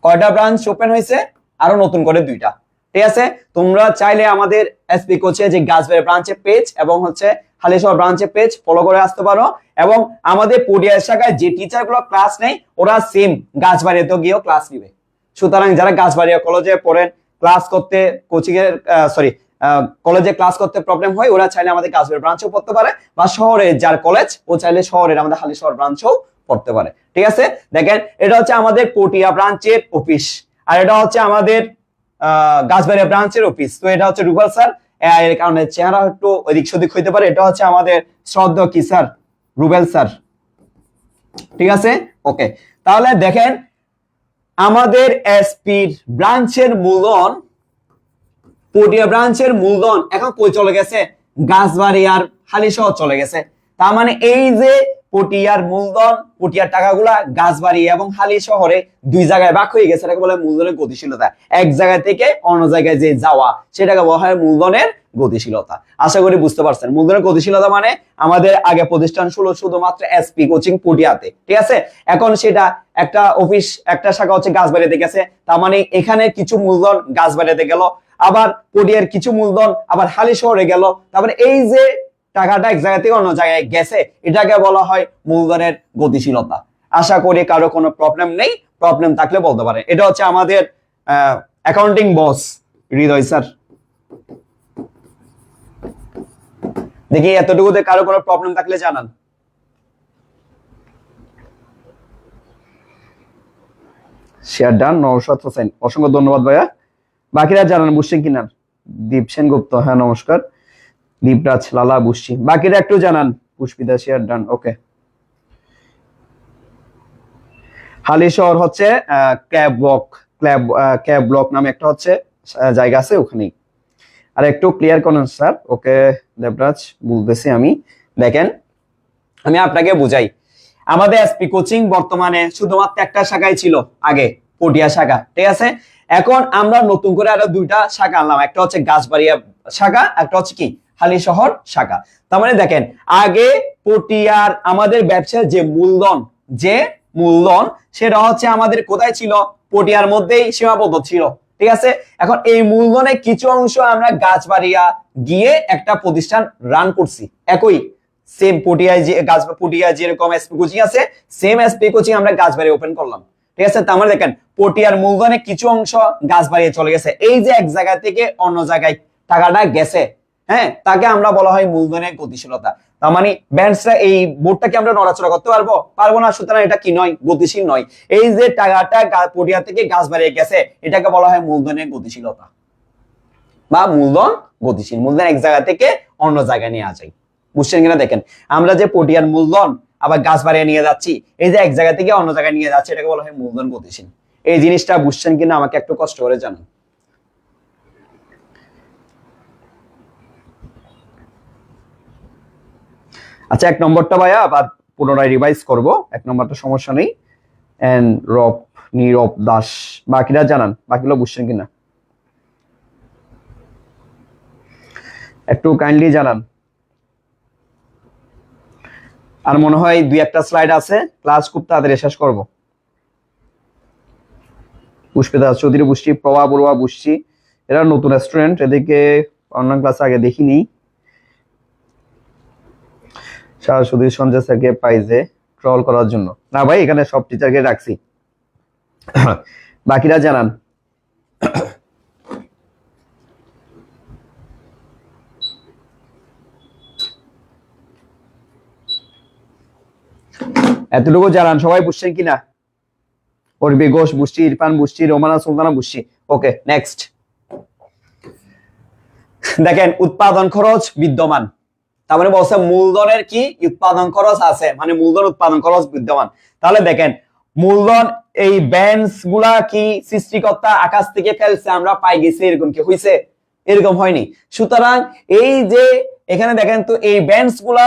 কয়টা ব্রাঞ্চ ওপেন হয়েছে? আরো নতুন করে 2টা। ঠিক আছে, তোমরা চাইলে আমাদের এসপি কোচে যে গাছবাড়িয়া ব্রাঞ্চের পেজ এবং হচ্ছে হালিশহর ব্রাঞ্চের পেজ ফলো করে আসতে পারো। এবং আমাদের পটিয়া শাখায় যে টিচার গুলো ক্লাস নেই, ওরা সেম গাছবাড়িয়াতেও গিয়েও ক্লাস নিবে। সুতরাং যারা গাছবাড়িয়া কলেজে পড়েন, ক্লাস করতে কোচিং এর কলেজে ক্লাস করতে প্রবলেম হয়, ওরা চাইলে আমাদের গাছবাড়িয়া ব্রাঞ্চেও পড়তে পারে, বা শহরে যার কলেজ ও চাইলে শহরের আমাদের হালিশহর ব্রাঞ্চেও পড়তে পারে। ঠিক আছে, দেখেন, এটা হচ্ছে আমাদের পটিয়া ব্রাঞ্চের অফিস, আর এটা হচ্ছে আমাদের গাছবাড়িয়া ব্রাঞ্চের অফিস। তো এটা হচ্ছে রুবেল স্যার, এর কারণে চেহারা একটু ওদিক সেদিক হইতে পারে। এটা হচ্ছে আমাদের শ্রদ্ধেয় কি স্যার? রুবেল স্যার। ঠিক আছে, ওকে। তাহলে দেখেন, আমাদের এসপি ব্রাঞ্চের মূলধন, পটিয়া ব্রাঞ্চের মূলধন এখন কই চলে গেছে? গাছবাড়িয়ার হালিশহর চলে গেছে। তার মানে এই যে পটিয়ার মূলধন, পটিয়ার টাকাগুলা গাছবাড়ি এবং হালি শহরে 2 জায়গায় ভাগ হয়ে গেছে। এটাকে বলে মূলধনের গতিশীলতা। এক জায়গা থেকে অন্য জায়গায় যে যাওয়া, সেটাকে বলা হয় মূলধনের গতিশীলতা। আশা করি বুঝতে পারছেন। মূলধনের গতিশীলতা মানে আমাদের আগে প্রতিষ্ঠান ছিল শুধুমাত্র এসপি কোচিং পটিয়াতে। ঠিক আছে, এখন সেটা একটা অফিস, একটা শাখা হচ্ছে গাছবাড়িতে গেছে। তার মানে এখানে কিছু মূলধন গাছবাড়িতে গেল, আবার পটিয়ার কিছু মূলধন আবার হালি শহরে গেল। তারপরে এই যে টাকাটা এক জায়গা থেকে অন্য জায়গায় গেছে, এটাকে বলা হয় মূলধনের গতিশীলতা। আশা করি কারো কোনো প্রবলেম নেই। প্রবলেম থাকলে বলতে পারে। এটা হচ্ছে আমাদের অ্যাকাউন্টিং বস হৃদয় স্যার। দেখি এতটুকুতে কারো কোনো প্রবলেম থাকলে জানান। Share done. নওশাদ হোসেন, অসংখ্য ধন্যবাদ ভাইয়া। বাকিরা জানান বুঝছেন কিনা? দীপ সেনগুপ্ত, হ্যাঁ নমস্কার। দীপরাজ লালা বুঝছি। বাকিরা একটু জানান। Pushpita share done. Okay, Halishahar হচ্ছে ক্যাব ব্লক নামে একটা হচ্ছে জায়গা আছে, ওখানেই। আর একটু ক্লিয়ার করেন স্যার। ওকে দেবরাজ, বলতেছি আমি। দেখেন, আমি আপনাকে বুঝাই। আমাদের এসপি কোচিং বর্তমানে শুধুমাত্র একটা শাখায় ছিল আগে, পটিয়া শাখা, ঠিক আছে। এখন আমরা নতুন করে আরো দুইটা শাখা আনলাম, একটা হচ্ছে গাছবাড়িয়া শাখা, একটা হচ্ছে কি হালিশহর শাখা। তার মানে দেখেন, আগে পটিয়ার আমাদের ব্যবসার যে মূলধন সেটা হচ্ছে আমাদের কোথায় ছিল? পটিয়ার মধ্যেই সীমাবদ্ধ ছিল, ঠিক আছে। এখন এই মূলধনের কিছু অংশ আমরা গাছবাড়িয়া গিয়ে একটা প্রতিষ্ঠান রান করছি, একই সেম পটিয়ায় যেরকম এসপি কোচিং আছে, সেম এসপি কোচিং আমরা গাছবাড়ি ওপেন করলাম, ঠিক আছে। তার মানে দেখেন, পটিয়ার মূলধনের কিছু অংশ গাছবাড়িয়ে চলে গেছে। এই যে এক জায়গা থেকে অন্য জায়গায় টাকাটা গেছে, হ্যাঁ, তাকে আমরা বলা হয় মূলধনের গতিশীলতা। তার মানে ব্যান্ডসরা এই বোর্ডটাকে আমরা নড়াচড়া করতে পারবো না, সুতরাং এটা কি নয়? গতিশীল নয়। এই যে টাকাটা পটিয়া থেকে গাছবাড়িয়ে গেছে, এটাকে বলা হয় মূলধনের গতিশীলতা বা মূলধন গতিশীল। মূলধন এক জায়গা থেকে অন্য জায়গায় নিয়ে যায়, বুঝছেন কিনা? দেখেন, আমরা যে পটিয়ার মূলধন আবার গাছ বাড়িয়ে নিয়ে যাচ্ছি, এই যে এক জায়গা থেকে অন্য জায়গায় নিয়ে যাচ্ছে, এটাকে বলা হয় মূলধন গতিশীল। এই জিনিসটা বুঝছেন কিনা আমাকে একটু কষ্ট করে জানান। আচ্ছা, এক নম্বরটা ভাইয়া আবার পুনরায় রিভাইজ করব। এক নম্বরটা সমস্যা নেই। নীরব দাস, বাকিরা জানান, বাকিগুলো বুঝছেন কিনা একটু কাইন্ডলি জানান। আর মনে হয় দুই একটা স্লাইড আছে, ক্লাস খুব তাড়াতাড়ি শেষ করব। পুষ্পিতা চৌধুরী বুঝছি, প্রভা বড়ুয়া বুঝছি, এরা নতুন স্টুডেন্ট, এদেরকে অনলাইন ক্লাসে আগে দেখিনি। শুধু সঞ্জয় স্যারকে পাইছে ট্রল করার জন্য। না ভাই, এখানে সব টিচারকে রাখছি। বাকিরা জানান। এতটুকু জানান, সবাই বুঝছেন কিনা? অর্বি ঘোষ বুঝছি, ইরফান বুঝছি, রোমানা সুলতানা বুঝছি। ওকে, নেক্সট। দেখেন, উৎপাদন খরচ বিদ্যমান, তার মানে বলছে মূলধনের কি উৎপাদন খরচ আছে, মানে মূলধন উৎপাদন খরচ বিদ্যমান। তাহলে দেখেন, মূলধন এই ব্যান্ডস গুলা কি সৃষ্টিকর্তা আকাশ থেকে ফেলছে, আমরা পাই গেছি, এরকম কি হয়েছে? এরকম হয়নি। সুতরাং এই যে এখানে দেখেন তো, এই ব্যান্ডস গুলা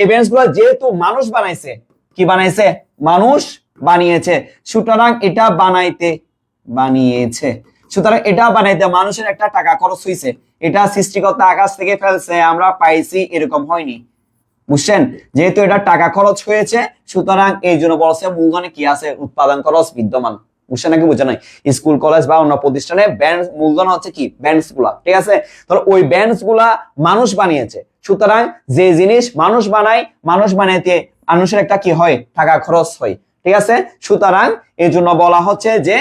এই ব্যান্ডস গুলা যেহেতু মানুষ বানাইছে, কি বানাইছে? মানুষ বানিয়েছে, সুতরাং এটা বানিয়েছে, সুতরাং এটা বানাইতে মানুষের একটা টাকা খরচ হয়েছে। এটা সৃষ্টিকর্তা আকাশ থেকে ফেলছে, আমরা পাইছি, এরকম হয়নি, বুঝছেন? যেহেতু এটা টাকা খরচ হয়েছে, সুতরাং এই জন্য বলছে মূলধনে কি আছে? উৎপাদন খরচ বিদ্যমান। বুঝছেন নাকি বুঝে নাই? স্কুল কলেজ বা অন্য প্রতিষ্ঠানে ব্যান্ড মূলধন হচ্ছে কি? ব্যান্ডস গুলা, ঠিক আছে। তাহলে ওই ব্যান্ডস গুলা মানুষ বানিয়েছে, সুতরাং যে জিনিস মানুষ বানায়, মানুষ বানাইতে মানুষের একটা কি হয়? টাকা খরচ হয়, ঠিক আছে। সুতরাং এই জন্য বলা হচ্ছে যে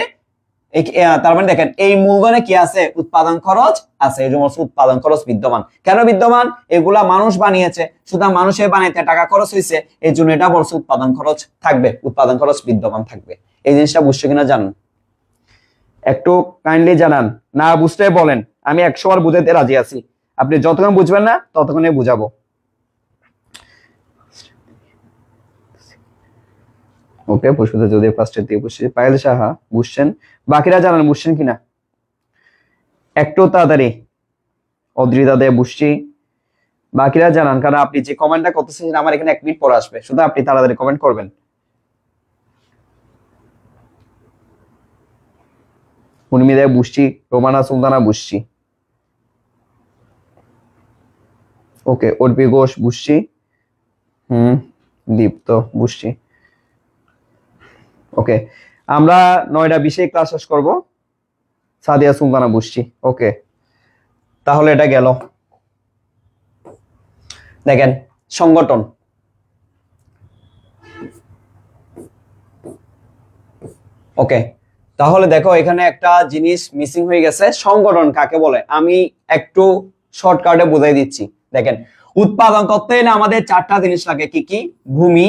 তার মানে দেখেন, এই মূলধনে কি আছে? উৎপাদন খরচ আছে, এই জন্য উৎপাদন খরচ বিদ্যমান। কেন বিদ্যমান? এগুলা মানুষ বানিয়েছে, সুতরাং মানুষের বানাইতে টাকা খরচ হয়েছে, এই জন্য এটা বলছে উৎপাদন খরচ থাকবে, উৎপাদন খরচ বিদ্যমান থাকবে। এই জিনিসটা বুঝছো কিনা জানান, একটু কাইন্ডলি জানান। না বুঝতে বলেন, আমি 100 বার বুঝাইতে রাজি আছি। আপনি যতক্ষণ বুঝবেন না ততক্ষণে বুঝাবো। ওকে, পুষ্পিতা যদি ফার্স্টের দিয়ে বুঝছি। পায়েল সাহা বুঝছেন, বাকিরা জানান বুঝছেন কিনা একটু তাড়াতাড়ি। অদ্রিতা দে বুঝছি, বাকিরা জানান, কারণ আপনি যে কমেন্টটা করতেছেন আমার এখানে 1 মিনিট পরে আসবে, শুধু আপনি তাড়াতাড়ি কমেন্ট করবেন। উর্মিদা বুঝছি, রোমানা সুলতানা বুঝছি। ওকে, অর্পি ঘোষ বুঝছি, দীপ্ত বুঝছি। ওকে, আমরা 9টা বিষয়ে ক্লাস শেষ করব। সাদিয়া সুলতানা বুঝছি। ওকে, তাহলে এটা গেল। দেখেন, সংগঠন, ওকে, তাহলে দেখো এখানে একটা জিনিস মিসিং হয়ে গেছে। সংগঠন কাকে বলে আমি একটু শর্টকাটে বুঝাই দিচ্ছি। দেখেন, উৎপাদন করতে হলে আমাদের 4টা জিনিস লাগে। কি কি? ভূমি,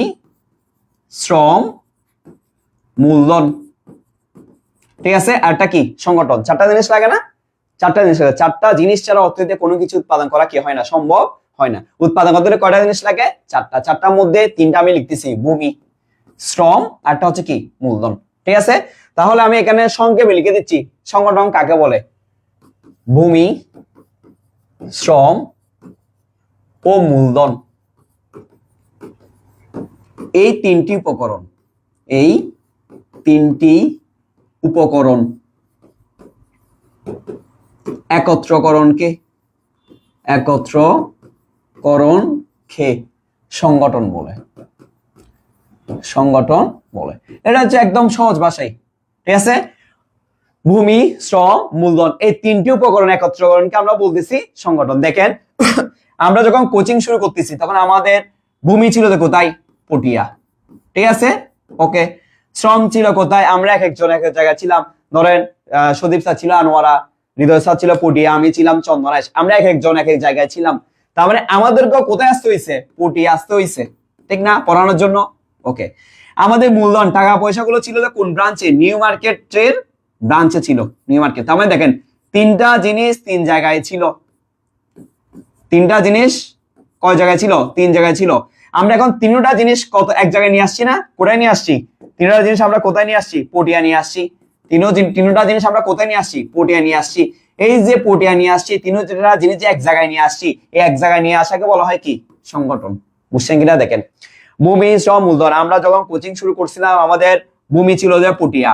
শ্রম, মূলধন, ঠিক আছে। আরটা কি? সংগঠন। চারটা জিনিস লাগে না? চারটা জিনিস লাগে। চারটা জিনিস ছাড়া অর্থনীতিতে কোনো কিছু উৎপাদন করা কি হয় না, সম্ভব হয় না। উৎপাদন করতে হলে কয়টা জিনিস লাগে? চারটা। চারটার মধ্যে তিনটা আমি লিখতেছি, ভূমি, শ্রম, আরটা হচ্ছে কি? মূলধন, ঠিক আছে। তাহলে আমি এখানে সংক্ষেপে লিখে দিচ্ছি সংগঠন কাকে বলে। ভূমি, শ্রম ও মূলধন, এই তিনটি উপকরণ, এই তিনটি উপকরণ একত্রকরণকে সংগঠন বলে, সংগঠন বলে। এটা হচ্ছে একদম সহজ ভাষায়, ঠিক আছে। ভূমি, শ্রম, মূলধন, এই তিনটি উপকরণ একত্রকরণকে আমরা বলতেছি সংগঠন। দেখেন আমরা যখন কোচিং শুরু করতেছি তখন আমাদের ভূমি ছিল কোথায়? পটিয়া, ঠিক আছে, ওকে। শ্রম ছিল কোথায়? আমরা এক একজন এক এক জায়গায় ছিলাম। ধরেন সুদীপ স্যার ছিল আনোয়ারা, হৃদয় স্যার ছিল পটিয়া, আমি ছিলাম চন্দনাইশ। আমরা এক একজন এক এক জায়গায় ছিলাম। তার মানে আমাদেরকেও কোথায় আসতে হয়েছে? পটিয়া আসতে হয়েছে, ঠিক না, পড়ানোর জন্য, ওকে। আমাদের মূলধন টাকা পয়সা গুলো ছিল কোন ব্রাঞ্চে? নিউ মার্কেটের ব্রাঞ্চে ছিল, নিউ মার্কেট। তার মানে দেখেন তিনটা জিনিস তিন জায়গায় ছিল। তিনটা জিনিস কয় জায়গায় ছিল? তিন জায়গায় ছিল। আমরা এখন তিনটা জিনিস কত এক জায়গায় নিয়ে আসছি না? কোথায় নিয়ে আসছি? তিনটা জিনিস আমরা কোথায় নিয়ে আসছি? পটিয়া নিয়ে আসছি। তিনটা জিনিস আমরা কোথায় নিয়ে আসছি? পটিয়া নিয়ে আসছি। এই যে পটিয়া নিয়ে আসছি, তিনটা জিনিস যে এক জায়গায় নিয়ে আসছি, এই এক জায়গায় নিয়ে আসাকে বলা হয় কি? সংগঠন। বুঝছেন কিনা? দেখেন ভূমি, শ্রম, মূলধন। আমরা যখন কোচিং শুরু করছিলাম আমাদের ভূমি ছিল যে পটিয়া,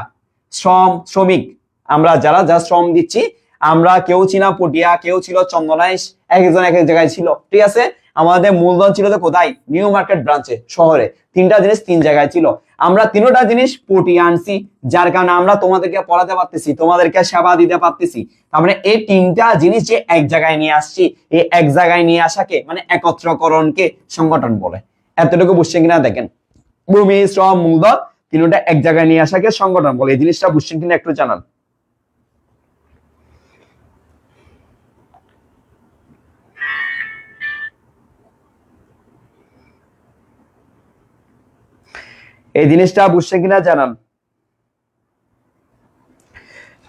শ্রমিক, আমরা যারা যা শ্রম দিচ্ছি আমরা কেউ ছিলাম পটিয়া, কেউ ছিল চন্দনাইশ, এক একজন এক এক জায়গায় ছিল, ঠিক আছে। আমাদের মূলধন ছিল তো কোথায়? নিউ মার্কেট ব্রাঞ্চে, শহরে। তিনটা জিনিস তিন জায়গায় ছিল। আমরা তিনটা জিনিস পটিয়া আনছি, যার কারণে আমরা তোমাদেরকে পড়াতে পারতেছি, তোমাদেরকে সেবা দিতে পারতেছি। তার মানে এই তিনটা জিনিস যে এক জায়গায় নিয়ে আসছি, এই এক জায়গায় নিয়ে আসাকে মানে একত্রকরণকে সংগঠন বলে। এতটুকু বুঝছেন কিনা? দেখেন ভূমি, শ্রম, মূলধন তিনটা এক জায়গায় নিয়ে আসাকে সংগঠন বলে। এই জিনিসটা বুঝছেন কিনা একটু জানান। এই জিনিসটা বুঝছেন কিনা জানান।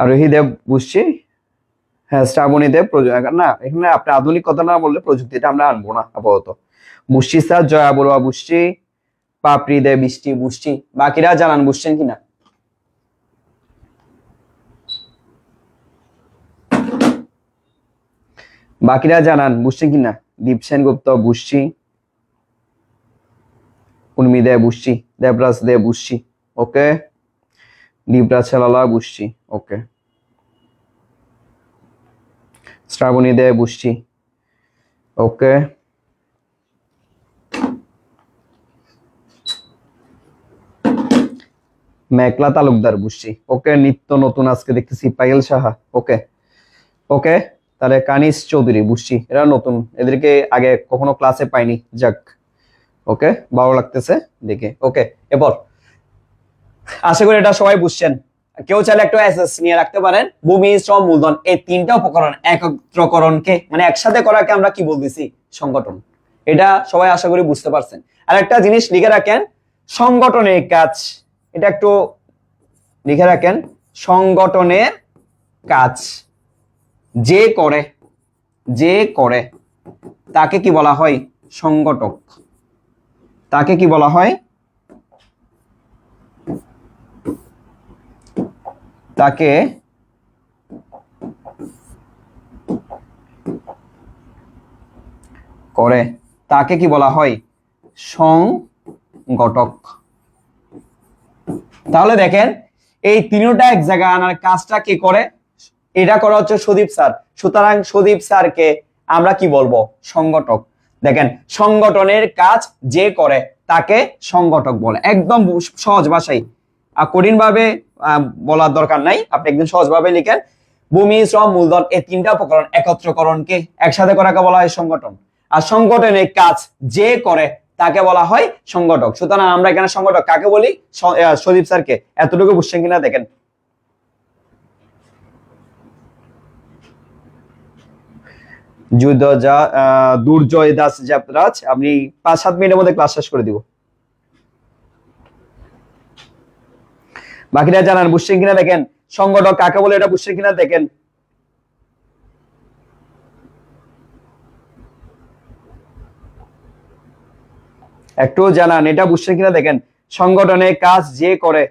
আরোহী দেব বুঝছি, হ্যাঁ। শ্রাবণী দেব, না এখানে আপনি আধুনিক কথা না বললে প্রযুক্তিটা আমরা আনবো না আপাতত। বুঝছি স্যার, জয়া বড়ুয়া বুঝছি, পাপড়ি দেব, বৃষ্টি বুঝছি। বাকিরা জানান বুঝছেন কিনা। বাকিরা জানান বুঝছেন কিনা। দীপ সেনগুপ্ত বুঝছি, উর্মি দেব বুঝছি, দেবরাজ দেব বুঝছি, ওকে। দীপরাজ ছালালা বুঝছি, ওকে। শ্রাবণী দেব বুঝছি, ওকে। মেঘলা তালুকদার বুঝছি, ওকে। নিত্য নতুন আজকে দেখতেছি পায়েল সাহা, ওকে ওকে। তাহলে কানিস চৌধুরী বুঝছি, এরা নতুন, এদেরকে আগে কখনো ক্লাসে পাইনি, যাক ওকে, ভালো লাগতেছে দেখে, ওকে। এরপর আশা করি এটা সবাই বুঝছেন। কেউ চাইলে একটা এসএস নিয়ে রাখতে পারেন। ভূমি, শ্রম, মূলধন এই তিনটা উপকরণ একত্রকরণকে মানে একসাথে করাকে আমরা কি বলতেছি? সংগঠন। এটা সবাই আশা করি বুঝতে পারছেন। আর একটা জিনিস লিখে রাখেন, সংগঠনের কাজ, এটা একটু লিখে রাখেন। সংগঠনের কাজ যে করে তাকে কি বলা হয়? সংগঠক। তাকে কি বলা হয়? তাকে করে তাকে কি বলা হয়? সংগঠক। তাহলে দেখেন এই তিনটা এক জায়গায় আনার কাজটা কে করে? এটা করা হচ্ছে সুদীপ স্যার। সুতরাং সুদীপ স্যারকে আমরা কি বলবো? সংগঠক। দেখেন সংগঠনের কাজ যে করে তাকে সংগঠক বলে। একদম সহজ ভাষায়, কঠিন ভাবে বলার দরকার নাই, আপনি একদম সহজ ভাবে লিখেন। ভূমি, শ্রম, মূলধন এই তিনটা উপকরণ একত্রকরণকে একসাথে করাকে বলা হয় সংগঠন। আর সংগঠনের কাজ যে করে তাকে বলা হয় সংগঠক। সুতরাং আমরা এখানে সংগঠক কাকে বলি? সুদীপ স্যারকে। এতটুকু বুঝছেন কিনা দেখেন। দুর্জয় দাস জাপরাজ, আমি 5-7 মিনিটের মধ্যে ক্লাস শেষ করে দিব। বাকিরা জানান বুঝছেন কিনা দেখেন। সংগঠক কাকে বলে এটা বুঝছেন কিনা দেখেন। একটু জানান এটা বুঝছেন কিনা দেখেন। সংগঠনের কাজ যে করে,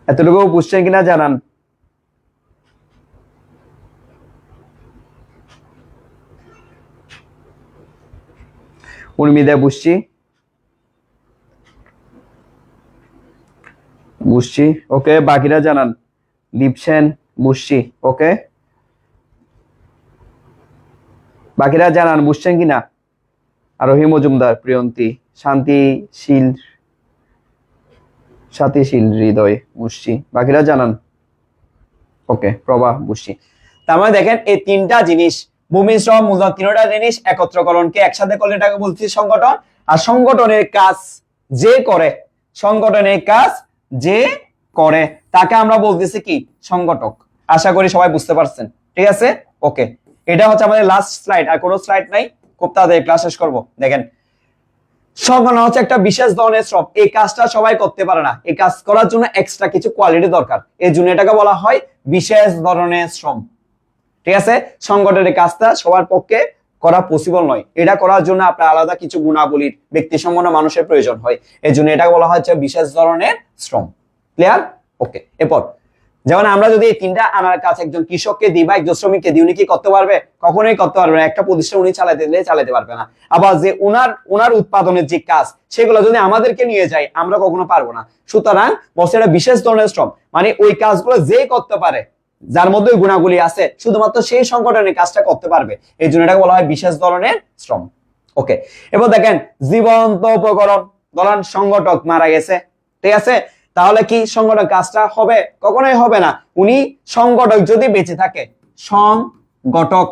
এতটুকু বুঝছেন কিনা জানান। উর্মিদা বুঝছি, বুঝছি, ওকে। বাকিরা জানান দীপসেন বুঝছি, ওকে। বাকিরা জানান বুঝছেন কিনা। আরোহী মজুমদার, প্রিয়ন্তী, শান্তিশীল, শান্তিশীল হৃদয় বুঝছি। বাকিরা জানান, ওকে। প্রভা বুঝছি। তার মানে দেখেন এই তিনটা জিনিস, ভূমি, শ্রম, মূলধন, তিনটা জিনিস একত্রকরণকে একসাথে করলে এটাকে বলছি সংগঠন। আর সংগঠনের কাজ যে করে, সংগঠনের কাজ যে করে তাকে আমরা বলতেছি কি সংগঠক। আশা করি সবাই বুঝতে পারছেন, ঠিক আছে, ওকে। এটা হচ্ছে আমাদের লাস্ট স্লাইড, আর কোনো স্লাইড নাই, খুব তাড়াতাড়ি ক্লাস শেষ করবো। দেখেন সংগঠন হচ্ছে একটা বিশেষ ধরনের শ্রম। এই কাজটা সবাই করতে পারে না, এই কাজ করার জন্য এক্সট্রা কিছু কোয়ালিটি দরকার, এই জন্য এটাকে বলা হয় বিশেষ ধরনের শ্রম, ঠিক আছে। সংগঠনের কাজটা সবার পক্ষে করা পসিবল নয়, এটা করার জন্য আপনার আলাদা কিছু গুণাবলীর, ব্যক্তি সম্পন্ন মানুষের প্রয়োজন হয়, এই জন্য এটা বলা হচ্ছে বিশেষ ধরনের শ্রম। ক্লিয়ার, ওকে। এরপর যেমন আমরা যদি এই তিনটা আনার কাজ একজন কৃষককে দিই বা একজন শ্রমিককে দিই, উনি কি করতে পারবে? কখনোই করতে পারবে না। একটা প্রতিষ্ঠান উনি চালাতে পারবে না। আবার যে উনার উৎপাদনের যে কাজ, সেগুলো যদি আমাদেরকে নিয়ে যায়, আমরা কখনো পারবো না। সুতরাং বলছে এটা বিশেষ ধরনের শ্রম, মানে ওই কাজগুলো যে করতে পারে, যার মধ্যে ওই গুণাগুলি আছে, শুধুমাত্র সেই সংগঠনের কাজটা করতে পারবে, এই জন্য এটাকে বলা হয় বিশেষ ধরনের শ্রম, ওকে। এবার দেখেন জীবন্ত উপকরণ, ধরেন সংগঠক মারা গেছে, ঠিক আছে, তাহলে কি সংগঠক কাজটা হবে? কখনোই হবে না। উনি সংগঠক যদি বেঁচে থাকে, সংগঠক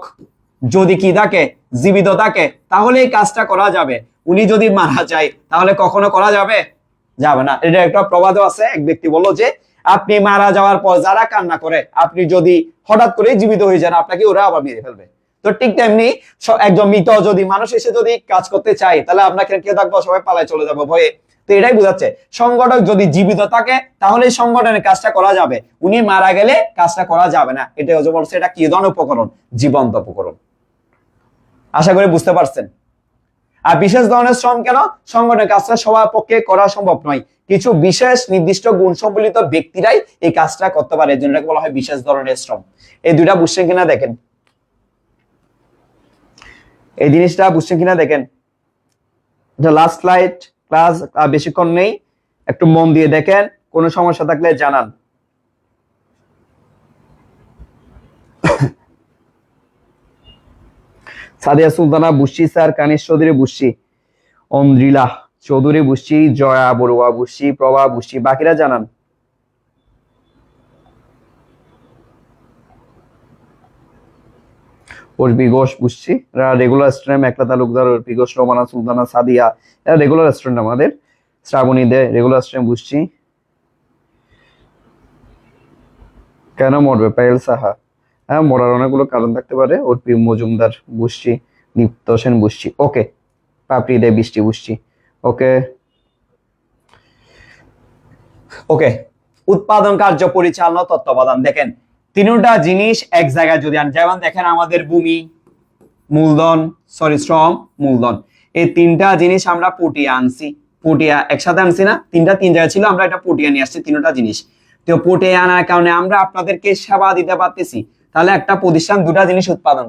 যদি কি থাকে, জীবিত থাকে, তাহলে এই কাজটা করা যাবে। উনি যদি মারা যায় তাহলে কখনো করা যাবে না। এটা একটা প্রবাদ আছে, এক ব্যক্তি বলল যে আপনি মারা যাওয়ার পর যারা কান্না করে, আপনি যদি হঠাৎ করে জীবিত হয়ে যান, আপনাকে ওরা আবার মেরে ফেলবে। তো ঠিক তেমনি একজন মৃত যদি মানুষ এসে যদি কাজ করতে চায়, তাহলে আপনাকে কে থাকবো, সবাই পালায় চলে যাবো ভয়ে। তো এটাই বোঝাচ্ছে সংগঠক যদি জীবিত থাকে তাহলে সংগঠনের কাজটা করা যাবে, উনি মারা গেলে কাজটা করা যাবে না। এটা বলছে এটা কি ধরনের উপকরণ? জীবন্ত উপকরণ। আশা করি বুঝতে পারছেন। আর বিশেষ ধরনের শ্রম কেন? সংগঠনের কাজটা সবার পক্ষে করা সম্ভব নয়, কিছু বিশেষ নির্দিষ্ট গুণ সম্বলিত ব্যক্তিরাই এই কাজটা করতে পারে, এই জন্য এটাকে বলা হয় বিশেষ ধরনের শ্রম। এই দুইটা বুঝছেন কিনা দেখেন, এই জিনিসটা বুঝছেন কিনা দেখেন। লাস্ট স্লাইড, ক্লাস বেশিক্ষণ নেই, একটু মন দিয়ে দেখেন, কোনো সমস্যা থাকলে জানান। সাদিয়া সুলতানা বুঝছি স্যার, কানিশ চৌধুরী বুঝছি, অন্দ্রিলা চৌধুরী বুঝছি, জয়া বড়ুয়া বুঝছি, প্রভা বুঝছি। বাকিরা জানান। অর্পি ঘোষ বুঝছি, রেগুলার স্টুডেন্ট, মেঘলা তালুকদার, অর্পি ঘোষ, রোমানা সুলতানা, সাদিয়া, এরা রেগুলার স্টুডেন্ট আমাদের। শ্রাবণী দে রেগুলার স্টুডেন্ট বুঝছি। কেন মরবে? পায়েল সাহা, হ্যাঁ মরার অনেকগুলো কারণ থাকতে পারে। অর্পি মজুমদার বুঝছি, দীপ্ত সেন বুঝছি, ওকে। পাপড়ি দে বৃষ্টি বুঝছি, ওকে। ওকে, উৎপাদন কার্য পরিচালনা তত্ত্বাবধান। দেখেন তিনটা জিনিস এক জায়গায় যদি আন, যেমন দেখেন আমাদের ভূমি, মূলধন, শ্রম, মূলধন, এই তিনটা জিনিস আমরা পটিয়ে আনছি, পটিয়া একসাথে আনছি না, তিন জায়গায় ছিল, আমরা এটা পটিয়ে নিয়ে আসছি তিনটা জিনিস। তো পটিয়ে আনার কারণে আমরা আপনাদেরকে সেবা দিতে পারতেছি। তাহলে একটা প্রতিষ্ঠান দুটা জিনিস উৎপাদন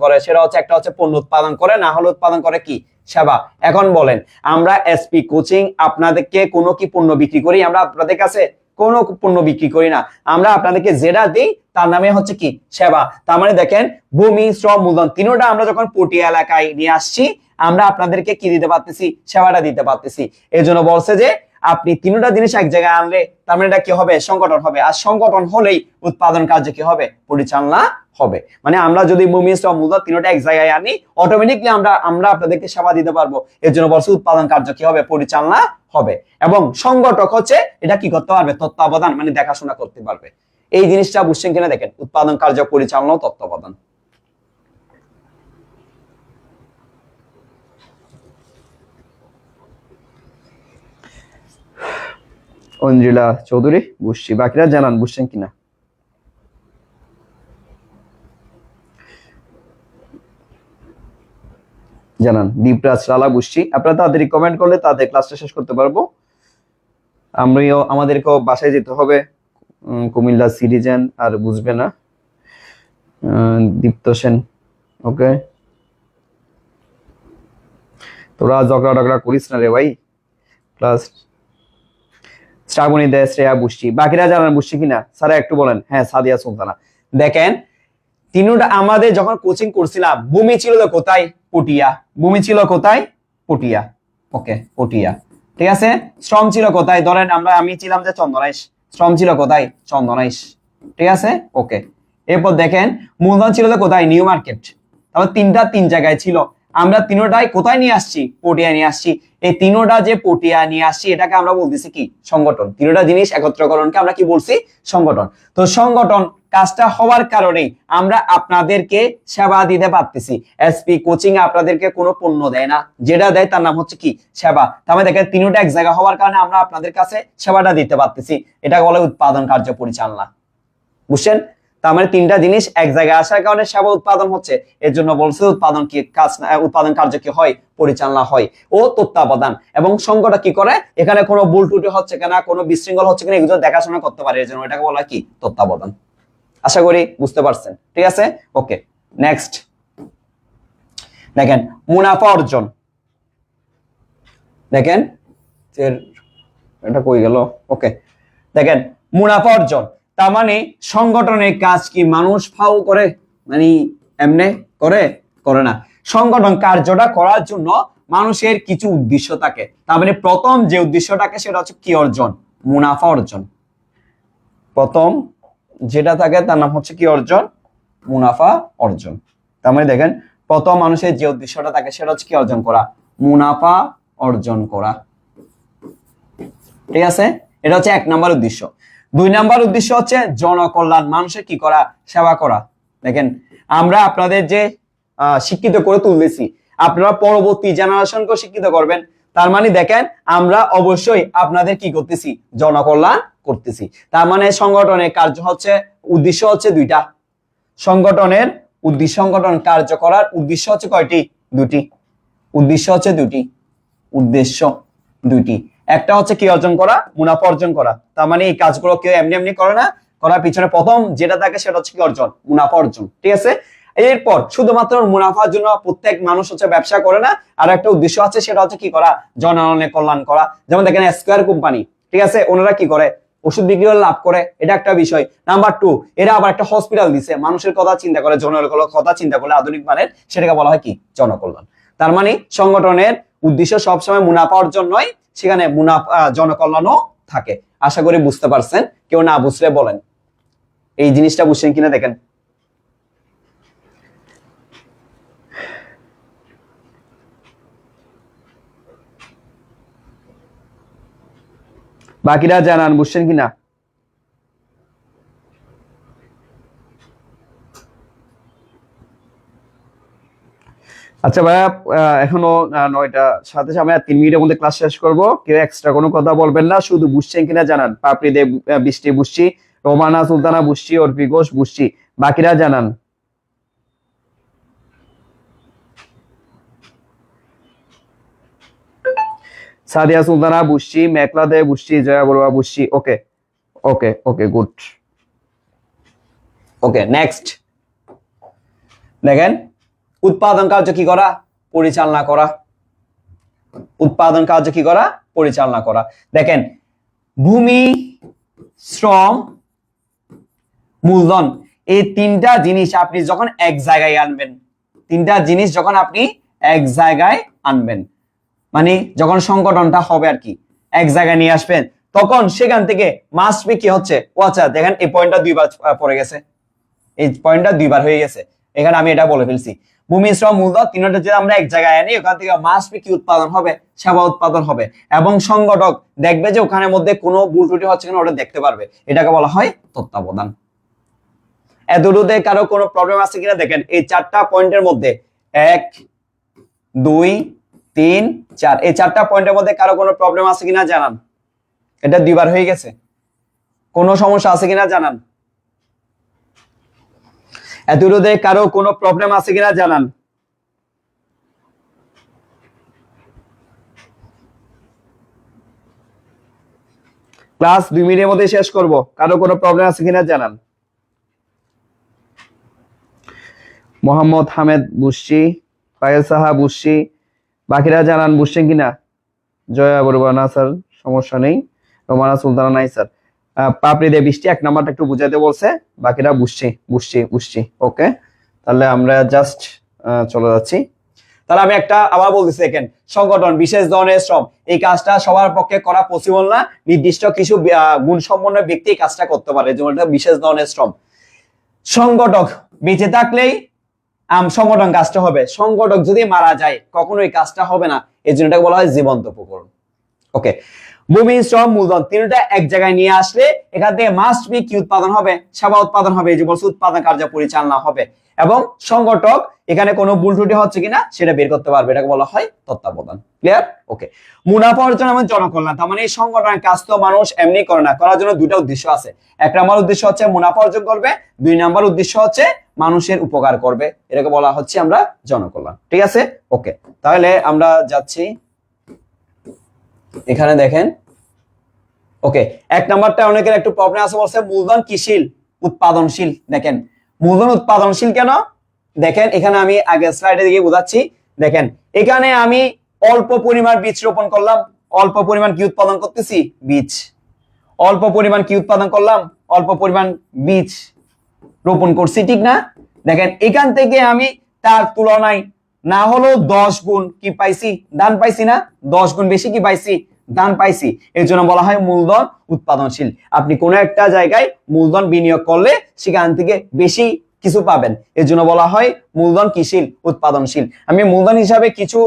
করে, সেটা হচ্ছে একটা হচ্ছে পণ্য উৎপাদন করে, না হলে উৎপাদন করে কি? সেবা। এখন বলেন আমরা এসপি কোচিং আপনাদেরকে কোনো কি পণ্য বিক্রি করি? আমরা আপনাদের কাছে কোনো পণ্য বিক্রি করি না, আমরা আপনাদেরকে যেটা দিই তার নামে হচ্ছে কি? সেবা। তার মানে দেখেন ভূমি, শ্রম, মূলধন তিনটা আমরা যখন পটিয়া এলাকায় নিয়ে আসছি, আমরা আপনাদেরকে কি দিতে পারতেছি? সেবাটা দিতে পারতেছি। এই জন্য বলছে যে আপনি তিনটা জিনিস এক জায়গায় আনলে তার মানে এটা কি হবে? সংগঠন হবে। আর সংগঠন হলেই উৎপাদন কার্য কি হবে? পরিচালনা হবে। মানে আমরা যদি ভূমি, শ্রম, মূলধন তিনটা এক জায়গায় আনি, অটোমেটিকলি আমরা আপনাদেরকে সেবা দিতে পারবো। এর জন্য বলছে উৎপাদন কার্য কি হবে? পরিচালনা হবে। এবং সংগঠক হচ্ছে এটা কি করতে পারবে? তত্ত্বাবধান, মানে দেখাশোনা করতে পারবে। এই জিনিসটা বুঝছেন কিনা দেখেন, উৎপাদন কার্য পরিচালনা ও তত্ত্বাবধান। অঞ্জিলা চৌধুরী বুঝছি, বাকিরা জানান বুঝছেন কিনা। জানান। দীপরাজ লালা বুঝছি, আপনারা তাড়াতাড়ি কমেন্ট করলে তাদের ক্লাসটা শেষ করতে পারবো। আমাদেরকেও বাসায় যেতে হবে, কুমিল্লা সিটিজেন আর বুঝবে না। দীপ্ত সেন, ওকে। তোরা ঝগড়া টগড়া করিস না রে ভাই। ক্লাস শ্রাবণী দে, শ্রেয়া বুঝছি, বাকিরা জানান বুঝছি কিনা স্যার একটু বলেন। হ্যাঁ, সাদিয়া সুলতানা। দেখেন তিনটা আমাদের যখন কোচিং করছিলাম, ভূমি ছিল তো কোথায়? পটিয়া। ভূমি ছিল কোথায়? পটিয়া। ওকে, পটিয়া। ঠিক আছে। শ্রম ছিল কোথায়? ধরেন আমি ছিলাম যে চন্দনাইশ, শ্রম ছিল কোথায়? চন্দনাইশ। ঠিক আছে, ওকে। এরপর দেখেন মূলধন ছিল তো কোথায়? New market. তাহলে তিন জায়গায় ছিল। আমরা তিনোটাই কোথায় নিয়ে আসছি? পটিয়া নিয়ে আসছি। এই তিনোটা যে পটিয়া নিয়ে আসছি, এটাকে আমরা বলতেছি কি? সংগঠন। তিনোটা জিনিস একত্রকরণকে আমরা কি বলছি? সংগঠন। তো সংগঠন কাজটা হওয়ার কারণে আমরা আপনাদেরকে সেবা দিতে পারতেছি। এসপি কোচিং আপনাদেরকে কোনো পণ্য দেয় না, যেটা দেয় তার নাম হচ্ছে কি? সেবা। তাহলে দেখেন তিনোটা এক জায়গা হওয়ার কারণে আমরা আপনাদের কাছে সেবাটা দিতে পারতেছি, এটা বলে উৎপাদন কার্য পরিচালনা। বুঝছেন? তার মানে তিনটা জিনিস এক জায়গায় আসার কারণে সেবা উৎপাদন হচ্ছে, এর জন্য বলছে উৎপাদন কি কাজ, উৎপাদন কার্য কি হয়? পরিচালনা হয় ও তত্ত্বাবধান। এবং সংঘটা কি করে? এখানে কোনো ভুল ত্রুটি হচ্ছে কিনা, কোনো বিশৃঙ্খল হচ্ছে কিনা, এগুলো দেখাশোনা করতে পারে, এর জন্য এটাকে বলা হয় কি? তত্ত্বাবধান। আশা করি বুঝতে পারছেন। ঠিক আছে, ওকে। নেক্সট দেখেন মুনাফা অর্জন। দেখেন এটা কই গেল? ওকে, দেখেন মুনাফা অর্জন। তার মানে সংগঠনের কাজ কি মানুষ ফাউ করে, মানে এমনে করে? করে না। সংগঠন কার্যটা করার জন্য মানুষের কিছু উদ্দেশ্য থাকে। তার মানে প্রথম যে উদ্দেশ্যটাকে সেটা হচ্ছে কি অর্জন? মুনাফা অর্জন। প্রথম যেটা থাকে তার নাম হচ্ছে কি অর্জন? মুনাফা অর্জন। তার মানে দেখেন প্রথম মানুষের যে উদ্দেশ্যটা থাকে সেটা হচ্ছে কি অর্জন করা? মুনাফা অর্জন করা। ঠিক আছে, এটা হচ্ছে 1 নম্বর উদ্দেশ্য। 2 নম্বর উদ্দেশ্য হচ্ছে জনকল্যাণ, মানুষের কি করা? সেবা করা। দেখেন আমরা আপনাদের যে শিক্ষিত করে তুলতেছি, আপনারা পরবর্তী জেনারেশনকে শিক্ষিত করবেন। তার মানে দেখেন আমরা অবশ্যই আপনাদের কি করতেছি? জনকল্যাণ করতেছি। তার মানে সংগঠনের কার্য হচ্ছে, উদ্দেশ্য হচ্ছে 2টা। সংগঠনের উদ্দেশ্য, সংগঠন কার্য করার উদ্দেশ্য হচ্ছে কয়টি? 2টি। উদ্দেশ্য হচ্ছে 2টি। উদ্দেশ্য 2টি। একটা হচ্ছে কি অর্জন করা? মুনাফা অর্জন করা। তার মানে এই কাজগুলো কেউ এমনি এমনি করে না, করার পিছনে প্রথম যেটা থাকে সেটা হচ্ছে কি অর্জন? মুনাফা অর্জন। ঠিক আছে। এরপর শুধুমাত্র মুনাফার জন্য প্রত্যেক মানুষ হচ্ছে ব্যবসা করে না, আর একটা উদ্দেশ্য আছে, সেটা হচ্ছে কি করা? জনগণের কল্যাণ করা। যেমন দেখেন স্কয়ার কোম্পানি, ঠিক আছে, ওনারা কি করে? ওষুধ বিক্রি করে লাভ করে, এটা একটা বিষয়। নাম্বার 2, এরা আবার একটা হসপিটাল দিছে, মানুষের কথা চিন্তা করে, জনগণের কথা চিন্তা করে আধুনিক মানের, সেটাকে বলা হয় কি? জনকল্যাণ। তার মানে সংগঠনের উদ্দেশ্য সবসময় মুনাফা অর্জন নয়, সেখানে মুনাফা জনকল্যাণও থাকে। আশা করি বুঝতে পারছেন। কেউ না বুঝলে বলেন। এই জিনিসটা বুঝছেন কিনা দেখেন। বাকিরা জানান বুঝছেন কিনা। আচ্ছা ভাইয়া, এখনো 9টা 7 আমরা 3 মিনিটের মধ্যে ক্লাস শেষ করব। কেউ এক্সট্রা কোনো কথা বলবেন না, শুধু বুঝছেন কিনা জানান। পাপড়ি দেব, বৃষ্টি বুঝছি, রোমানা সুলতানা বুঝছি, অর্পি ঘোষ বুঝছি, বাকিরা জানান। সাদিয়া সুলতানা বুঝছি, মেঘলা দে বুঝছি, জয়া বড়ুয়া বুঝছি। ওকে ওকে ওকে, গুড। ওকে, নেক্সট দেখেন উৎপাদন কার্য কি করা? পরিচালনা করা। উৎপাদন কার্য কি করা? পরিচালনা করা। দেখেন ভূমি, শ্রম, মূলধন, এই 3টা জিনিস আপনি যখন এক জায়গায় আনবেন, 3টা জিনিস যখন আপনি এক জায়গায় আনবেন, মানে যখন সংগঠনটা হবে আর কি, এক জায়গায় নিয়ে আসবেন, তখন সেখান থেকে মাস্ট বি কি হচ্ছে? ও আচ্ছা, দেখেন এই পয়েন্টটা 2বার পড়ে গেছে, এই পয়েন্টটা 2বার হয়ে গেছে। এখানে আমি এটা বলে ফেলছি, ভূমি, শ্রম, মূলধন 3টা যদি আমরা এক জায়গায় আনি, ওখান থেকে মাস্ট বি কি উৎপাদন হবে? সেবা উৎপাদন হবে। এবং সংগঠক দেখবে যে ওখানের মধ্যে কোনো ভুল ত্রুটি হচ্ছে কিনা ওটা দেখতে পারবে, এটাকে বলা হয় তত্ত্বাবধান। এতটুকুতে কারো কোনো প্রবলেম আছে কিনা দেখেন। এই 4টা পয়েন্টের মধ্যে 1 2 3 4, এই 4টা পয়েন্টের মধ্যে কারো কোনো প্রবলেম আছে কিনা জানান। এটা 2 বার হয়ে গেছে। কোনো সমস্যা আছে কিনা জানান। এতটুকুতে কারো কোনো প্রবলেম আছে কিনা জানান। ক্লাস 2 মিনিটের মধ্যে শেষ করব, কারো কোনো প্রবলেম আছে কিনা জানান। মোহাম্মদ হামেদ বুঝছি, পায়েল সাহা বুঝছি, বাকিরা জানান বুঝছেন কিনা। জয়া বড়ুয়া না স্যার, সমস্যা নেই। রোমানা সুলতানা নাই স্যার। পাপড়ি দে বৃষ্টি 1 নাম্বারটা একটু বুঝাইতে বলছে, বাকিরা বুঝছি। ওকে, তাহলে আমরা জাস্ট চলে যাচ্ছি। তাহলে আমি একটা আবার বলতেছি, দেখেন সংগঠন বিশেষ ধরনের শ্রম, এই কাজটা সবার পক্ষে করা পসিবল না, নির্দিষ্ট কিছু গুণসম্পন্ন ব্যক্তি এই কাজটা করতে পারে, যেমন এটা বিশেষ ধরনের শ্রম। সংগঠক বেঁচে থাকলেই সংগঠন কাজটা হবে, সংগঠক যদি মারা যায় কখনো এই কাজটা হবে না, এই জন্য এটাকে বলা হয় জীবন্ত উপকরণ। ওকে, ভূমি শ্রম মূলধন তিনটা এক জায়গায় নিয়ে আসলে এখান থেকে মাস্ট বি কি উৎপাদন হবে, সেবা উৎপাদন হবে, এই যে বলছে উৎপাদন কার্য পরিচালনা হবে, এবং সংগঠক এখানে কোনো ভুল ত্রুটি হচ্ছে কিনা সেটা বের করতে পারবে, এটাকে বলা হয় তত্ত্বাবধান। ক্লিয়ার? ওকে, মুনাফা অর্জন এবং জনকল্যাণ, তার মানে এই সংগঠনের কাজ তো মানুষ এমনি করে না, করার জন্য দুটো উদ্দেশ্য আছে। 1 নম্বর উদ্দেশ্য হচ্ছে মুনাফা অর্জন করবে, 2 নম্বর উদ্দেশ্য হচ্ছে মানুষের উপকার করবে, এটাকে বলা হচ্ছে আমরা জনকল্যাণ। ঠিক আছে? ওকে, তাহলে আমরা যাচ্ছি এখানে দেখেন। ওকে, 1 নাম্বারটা অনেকের একটু প্রবলেম আছে, বলছে মূলধন কিশীল উৎপাদনশীল। দেখেন মূলধন উৎপাদনশীল কেন, দেখেন এখানে আমি আগে স্লাইডে দিকে বোঝাচ্ছি। দেখেন এখানে আমি অল্প পরিমাণ বীজ রোপণ করলাম, অল্প পরিমাণ কি উৎপাদন করতেছি, বীজ। অল্প পরিমাণ কি উৎপাদন করলাম, অল্প পরিমাণ বীজ রোপণ করছি, ঠিক না? দেখেন এখান থেকে আমি তার তুলনায় না হলো 10 গুণ কি পাইছি, দান পাইছি না, 10 গুণ বেশি কি পাইছি, দান পাইছি, এর জন্য বলা হয় মূলধন উৎপাদনশীল। আপনি কোনো একটা জায়গায় মূলধন বিনিয়োগ করলে সেখান থেকে বেশি কিছু পাবেন, এর জন্য বলা হয় মূলধন কিশীল উৎপাদনশীল। আমি মূলধন হিসাবে কিছু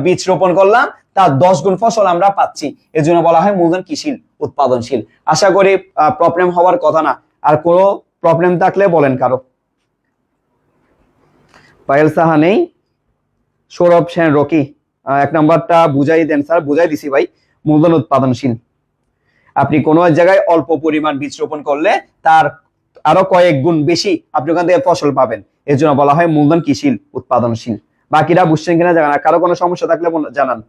বীজ রোপণ করলাম, তার 10 গুণ ফসল আমরা পাচ্ছি, এর জন্য বলা হয় মূলধন কিশীল উৎপাদনশীল। আশা করি প্রবলেম হওয়ার কথা না। আর কোনো প্রবলেম থাকলে বলেন কারো। পায়েল সাহা নেই, সৌরভ সেন রকি 1 নাম্বারটা বুঝাই দেন স্যার। বুঝাই দিছি ভাই, মূলধন উৎপাদনশীল। আপনি কোনো এক জায়গায় অল্প পরিমাণ বীজ রোপণ করলে তার আরো কয়েক গুণ বেশি আপনি ওখান থেকে ফসল পাবেন, এর জন্য বলা হয় মূলধন কিশীল উৎপাদনশীল। বাকিরা বুঝছেন কিনা জানান, কারো কোনো সমস্যা থাকলে জানান।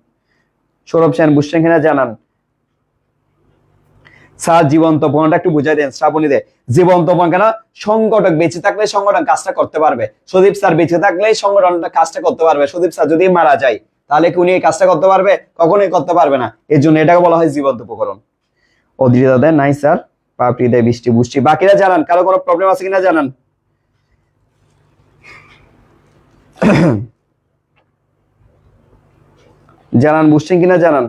সৌরভ সেন বুঝছেন কিনা জানান। স্যার জীবন্ত প্রমাণটা একটু বুঝাই দেন শ্রাবণী দে। জীবন্ত প্রমাণ কেন, সংগঠক বেঁচে থাকলে সংগঠন কাজটা করতে পারবে। সুদীপ স্যার বেঁচে থাকলে সংগঠনটা কাজটা করতে পারবে। সুদীপ স্যার যদি মারা যায় তাহলে কি উনি এই কাজটা করতে পারবে? কখনোই করতে পারবে না, এর জন্য এটাকে বলা হয় জীবন্ত উপকরণ। অদ্রিতা দেয় নাই স্যার, পাপড়ি দেয় বৃষ্টি বুঝছি। বাকিরা জানান, কারো কোনো প্রবলেম আছে কিনা জানান। জানান বুঝছেন কিনা জানান।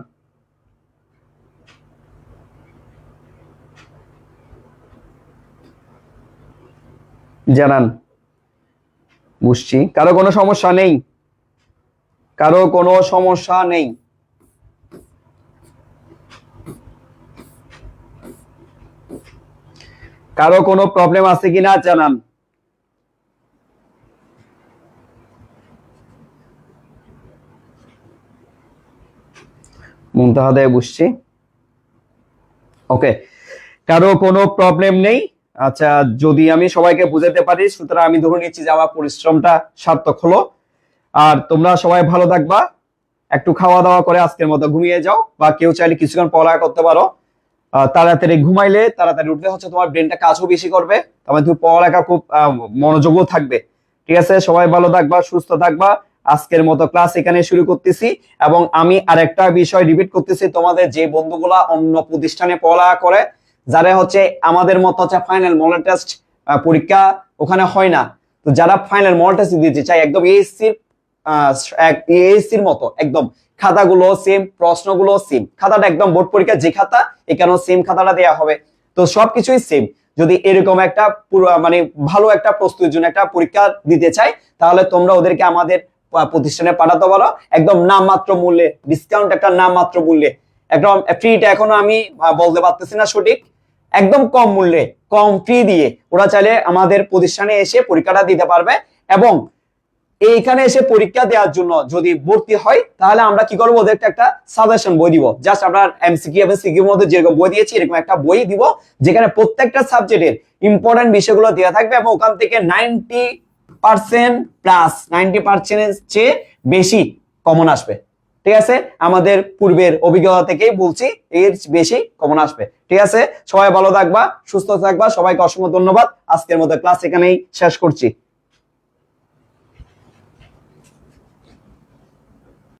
জানান বুঝছি। কারো কোনো সমস্যা নেই, কারো কোনো সমস্যা নেই। কারো কোনো প্রবলেম আছে কিনা জানান। মুনতাহা দেয় বুঝছি। ওকে, কারো কোনো প্রবলেম নেই। আচ্ছা, যদি আমি সবাইকে বুঝাতে পারি, সুতরাং আমি ধরে নিচ্ছি যে আমার পরিশ্রমটা সার্থক হলো। আর তোমরা সবাই ভালো থাকবা, একটু খাওয়া দাওয়া করে আজকের মতো ঘুমিয়ে যাও, বা কেউ চাইলে কিছুক্ষণ পড়ালেখা করতে পারো। তাড়াতাড়ি ঘুমাইলে তাড়াতাড়ি উঠতে হচ্ছে, তোমার ব্রেনটা কাজও বেশি করবে, তারপরে তুমি পড়ালেখা খুব মনোযোগও থাকবে। ঠিক আছে, সবাই ভালো থাকবা, সুস্থ থাকবা। আজকের মতো ক্লাস এখানে শুরু করতেছি, এবং আমি আরেকটা বিষয় রিপিট করতেছি, তোমাদের যে বন্ধুগুলা অন্য প্রতিষ্ঠানে পড়ালেখা করে, যারা হচ্ছে আমাদের মতো হচ্ছে ফাইনাল মডেল টেস্ট পরীক্ষা ওখানে হয় না, তো যারা ফাইনাল মডেল টেস্ট দিতে চাই একদম এএসসির মতো, একদম খাতাগুলো সেম, প্রশ্নগুলো সেম, খাতাটা একদম বোর্ড পরীক্ষা যে খাতা, এখানেও সেম খাতাটা দেওয়া হবে, তো সবকিছুই সেম। যদি এরকম একটা মানে ভালো একটা প্রস্তুতির জন্য একটা পরীক্ষা দিতে চাই, তাহলে তোমরা ওদেরকে আমাদের প্রতিষ্ঠানে পাঠাতে পারো, একদম নামমাত্র মূল্যে, ডিসকাউন্ট একটা নামমাত্র মূল্যে, একদম ফ্রিটা এখনো আমি বলতে পারতেছি না সঠিক, একদম কম মূল্যে, কম ফ্রি দিয়ে ওরা চাইলে আমাদের প্রতিষ্ঠানে এসে পরীক্ষাটা দিতে পারবে। এবং এইখানে এসে পরীক্ষা দেওয়ার জন্য যদি ভর্তি হয় তাহলে আমরা কি করবো, ওদেরকে একটা সাজেশন বই দিব। জাস্ট আমরা এমসিকিউ এবং সিকিউর মধ্যে যেরকম বই দিয়েছি এরকম একটা বই দিব, যেখানে প্রত্যেকটা সাবজেক্টের ইম্পর্টেন্ট বিষয়গুলো দেওয়া থাকবে এবং ওখান থেকে 90% প্লাস 90% চেয়ে বেশি কমন আসবে। ঠিক আছে, আমাদের পূর্বের অভিজ্ঞতা থেকেই বলছি, এর বেশি কমন আসবে। ঠিক আছে, সবাই ভালো থাকবা, সুস্থ থাকবা, সবাইকে অসংখ্য ধন্যবাদ। আজকের মতো ক্লাস এখানেই শেষ করছি।